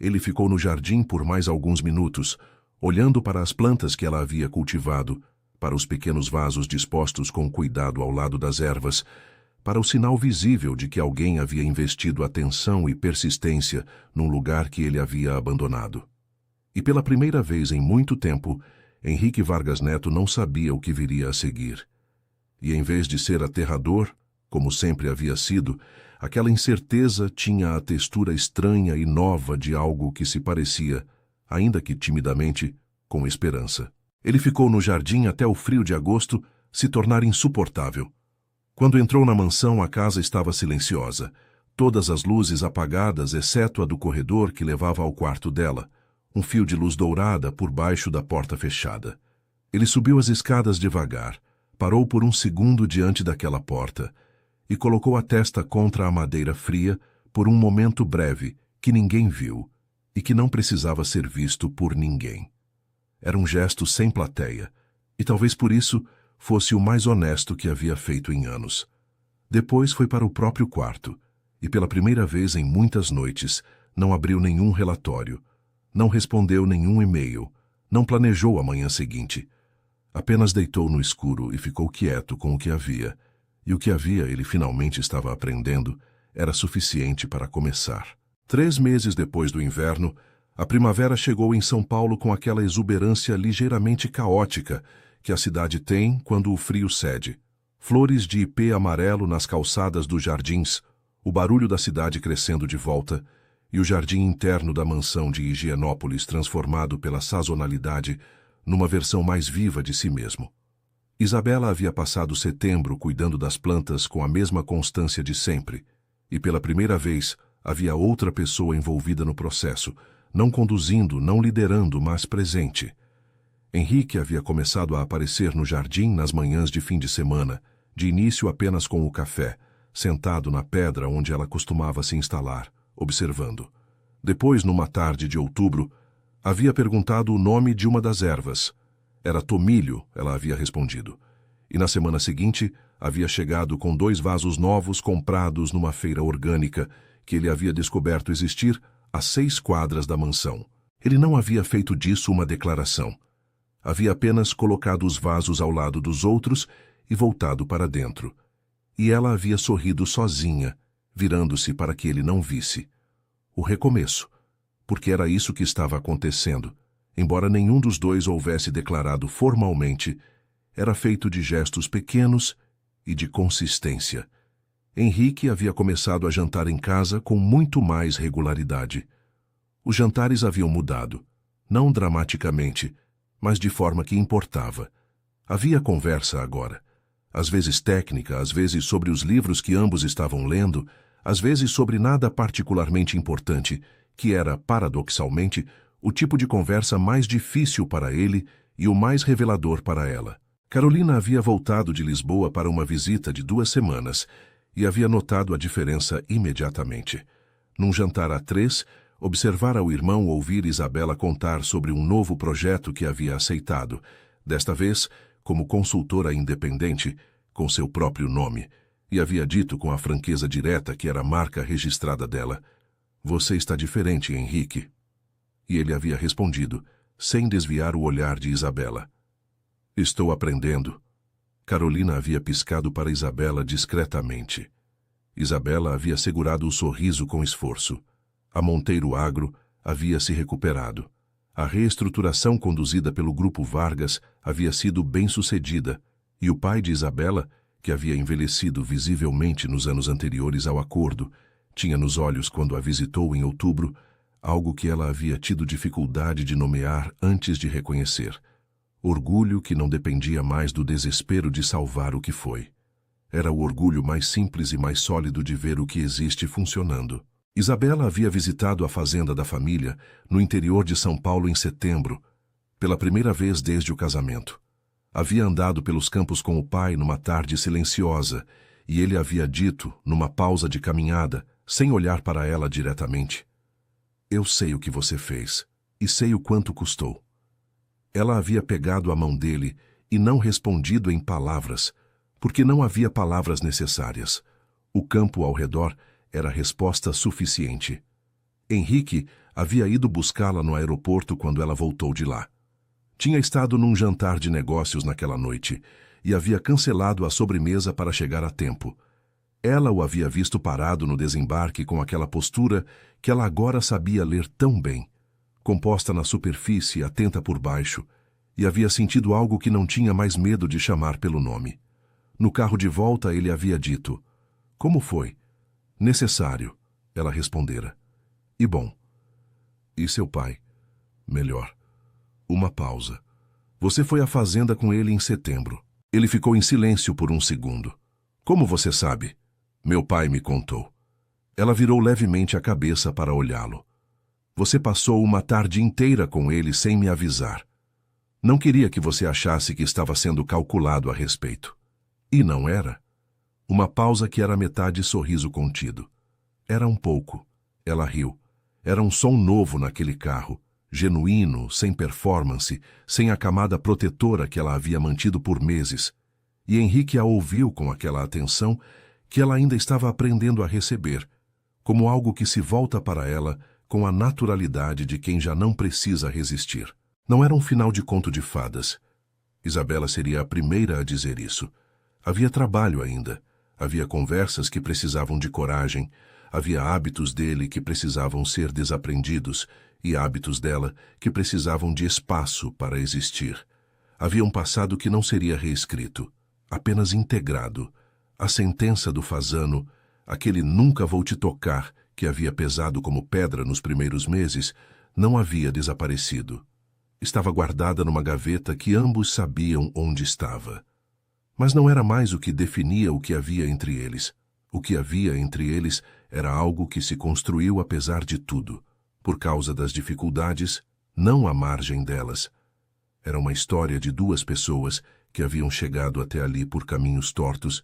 Ele ficou no jardim por mais alguns minutos, olhando para as plantas que ela havia cultivado, para os pequenos vasos dispostos com cuidado ao lado das ervas, para o sinal visível de que alguém havia investido atenção e persistência num lugar que ele havia abandonado. E pela primeira vez em muito tempo, Henrique Vargas Neto não sabia o que viria a seguir. E em vez de ser aterrador, como sempre havia sido, aquela incerteza tinha a textura estranha e nova de algo que se parecia, ainda que timidamente, com esperança. Ele ficou no jardim até o frio de agosto se tornar insuportável. Quando entrou na mansão, a casa estava silenciosa, todas as luzes apagadas exceto a do corredor que levava ao quarto dela, um fio de luz dourada por baixo da porta fechada. Ele subiu as escadas devagar, parou por um segundo diante daquela porta e colocou a testa contra a madeira fria por um momento breve que ninguém viu e que não precisava ser visto por ninguém. Era um gesto sem plateia, e talvez por isso fosse o mais honesto que havia feito em anos. Depois foi para o próprio quarto, e pela primeira vez em muitas noites, não abriu nenhum relatório, não respondeu nenhum e-mail, não planejou a manhã seguinte. Apenas deitou no escuro e ficou quieto com o que havia, e o que havia ele finalmente estava aprendendo era suficiente para começar. 3 meses depois do inverno, a primavera chegou em São Paulo com aquela exuberância ligeiramente caótica que a cidade tem quando o frio cede. Flores de ipê amarelo nas calçadas dos jardins, o barulho da cidade crescendo de volta e o jardim interno da mansão de Higienópolis transformado pela sazonalidade numa versão mais viva de si mesmo. Isabela havia passado setembro cuidando das plantas com a mesma constância de sempre, e pela primeira vez havia outra pessoa envolvida no processo, não conduzindo, não liderando, mas presente. Henrique havia começado a aparecer no jardim nas manhãs de fim de semana, de início apenas com o café, sentado na pedra onde ela costumava se instalar, observando. Depois, numa tarde de outubro, havia perguntado o nome de uma das ervas. Era tomilho, ela havia respondido. E na semana seguinte, havia chegado com 2 vasos novos comprados numa feira orgânica que ele havia descoberto existir a 6 quadras da mansão. Ele não havia feito disso uma declaração. Havia apenas colocado os vasos ao lado dos outros e voltado para dentro. E ela havia sorrido sozinha, virando-se para que ele não visse. O recomeço, porque era isso que estava acontecendo. Embora nenhum dos dois houvesse declarado formalmente, era feito de gestos pequenos e de consistência. Henrique havia começado a jantar em casa com muito mais regularidade. Os jantares haviam mudado, não dramaticamente, mas de forma que importava. Havia conversa agora, às vezes técnica, às vezes sobre os livros que ambos estavam lendo, às vezes sobre nada particularmente importante, que era, paradoxalmente, o tipo de conversa mais difícil para ele e o mais revelador para ela. Carolina havia voltado de Lisboa para uma visita de 2 semanas e havia notado a diferença imediatamente. Num jantar a 3, observara o irmão ouvir Isabela contar sobre um novo projeto que havia aceitado, desta vez como consultora independente, com seu próprio nome, e havia dito com a franqueza direta que era a marca registrada dela: "Você está diferente, Henrique." E ele havia respondido, sem desviar o olhar de Isabela: "Estou aprendendo." Carolina havia piscado para Isabela discretamente. Isabela havia segurado o sorriso com esforço. A Monteiro Agro havia se recuperado. A reestruturação conduzida pelo Grupo Vargas havia sido bem-sucedida, e o pai de Isabela, que havia envelhecido visivelmente nos anos anteriores ao acordo, tinha nos olhos quando a visitou em outubro algo que ela havia tido dificuldade de nomear antes de reconhecer. Orgulho que não dependia mais do desespero de salvar o que foi. Era o orgulho mais simples e mais sólido de ver o que existe funcionando. Isabela havia visitado a fazenda da família no interior de São Paulo em setembro, pela primeira vez desde o casamento. Havia andado pelos campos com o pai numa tarde silenciosa, e ele havia dito, numa pausa de caminhada, sem olhar para ela diretamente: "Eu sei o que você fez, e sei o quanto custou." Ela havia pegado a mão dele e não respondido em palavras, porque não havia palavras necessárias. O campo ao redor era resposta suficiente. Henrique havia ido buscá-la no aeroporto quando ela voltou de lá. Tinha estado num jantar de negócios naquela noite e havia cancelado a sobremesa para chegar a tempo. Ela o havia visto parado no desembarque com aquela postura que ela agora sabia ler tão bem, composta na superfície, atenta por baixo, e havia sentido algo que não tinha mais medo de chamar pelo nome. No carro de volta ele havia dito: "Como foi?" "Necessário", ela respondera. "E bom?" "E seu pai?" "Melhor." Uma pausa. "Você foi à fazenda com ele em setembro." Ele ficou em silêncio por um segundo. "Como você sabe?" "Meu pai me contou." Ela virou levemente a cabeça para olhá-lo. "Você passou uma tarde inteira com ele sem me avisar. Não queria que você achasse que estava sendo calculado a respeito." E não era. Uma pausa que era metade sorriso contido. Era um pouco. Ela riu. Era um som novo naquele carro, genuíno, sem performance, sem a camada protetora que ela havia mantido por meses, E Henrique a ouviu com aquela atenção que ela ainda estava aprendendo a receber, como algo que se volta para ela com a naturalidade de quem já não precisa resistir. Não era um final de conto de fadas. Isabela seria a primeira a dizer isso. Havia trabalho ainda. Havia conversas que precisavam de coragem. Havia hábitos dele que precisavam ser desaprendidos e hábitos dela que precisavam de espaço para existir. Havia um passado que não seria reescrito, apenas integrado. A sentença do Fasano, aquele nunca vou te tocar, que havia pesado como pedra nos primeiros meses, não havia desaparecido. Estava guardada numa gaveta que ambos sabiam onde estava. Mas não era mais o que definia o que havia entre eles. O que havia entre eles era algo que se construiu apesar de tudo, por causa das dificuldades, não à margem delas. Era uma história de duas pessoas que haviam chegado até ali por caminhos tortos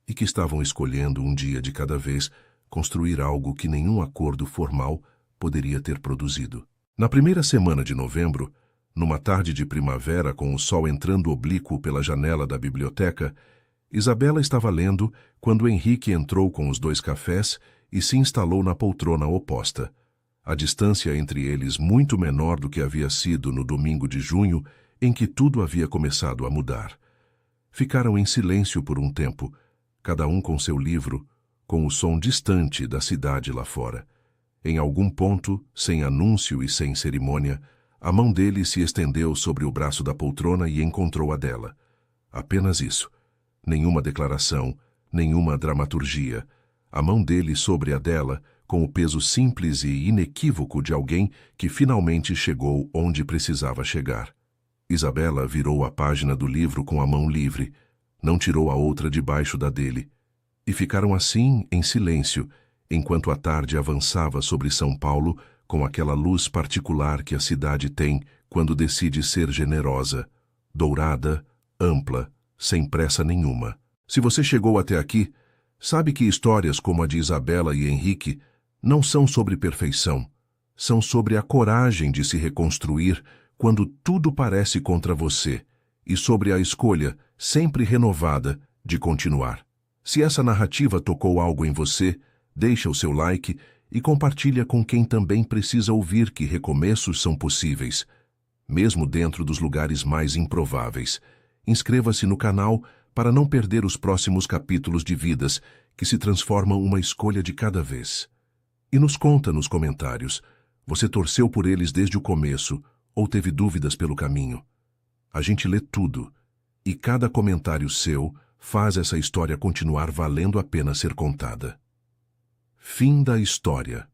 e que estavam escolhendo um dia de cada vez construir algo que nenhum acordo formal poderia ter produzido. Na primeira semana de novembro, numa tarde de primavera com o sol entrando oblíquo pela janela da biblioteca, Isabela estava lendo quando Henrique entrou com os 2 cafés e se instalou na poltrona oposta. A distância entre eles muito menor do que havia sido no domingo de junho, em que tudo havia começado a mudar. Ficaram em silêncio por um tempo, cada um com seu livro, com o som distante da cidade lá fora. Em algum ponto, sem anúncio e sem cerimônia, a mão dele se estendeu sobre o braço da poltrona e encontrou a dela. Apenas isso. Nenhuma declaração, nenhuma dramaturgia. A mão dele sobre a dela, com o peso simples e inequívoco de alguém que finalmente chegou onde precisava chegar. Isabela virou a página do livro com a mão livre, não tirou a outra debaixo da dele. E ficaram assim, em silêncio, enquanto a tarde avançava sobre São Paulo com aquela luz particular que a cidade tem quando decide ser generosa, dourada, ampla, sem pressa nenhuma. Se você chegou até aqui, sabe que histórias como a de Isabela e Henrique não são sobre perfeição, são sobre a coragem de se reconstruir quando tudo parece contra você e sobre a escolha, sempre renovada, de continuar. Se essa narrativa tocou algo em você, deixa o seu like e compartilha com quem também precisa ouvir que recomeços são possíveis, mesmo dentro dos lugares mais improváveis. Inscreva-se no canal para não perder os próximos capítulos de vidas que se transformam uma escolha de cada vez. E nos conta nos comentários, você torceu por eles desde o começo ou teve dúvidas pelo caminho? A gente lê tudo, e cada comentário seu faz essa história continuar valendo a pena ser contada. Fim da história.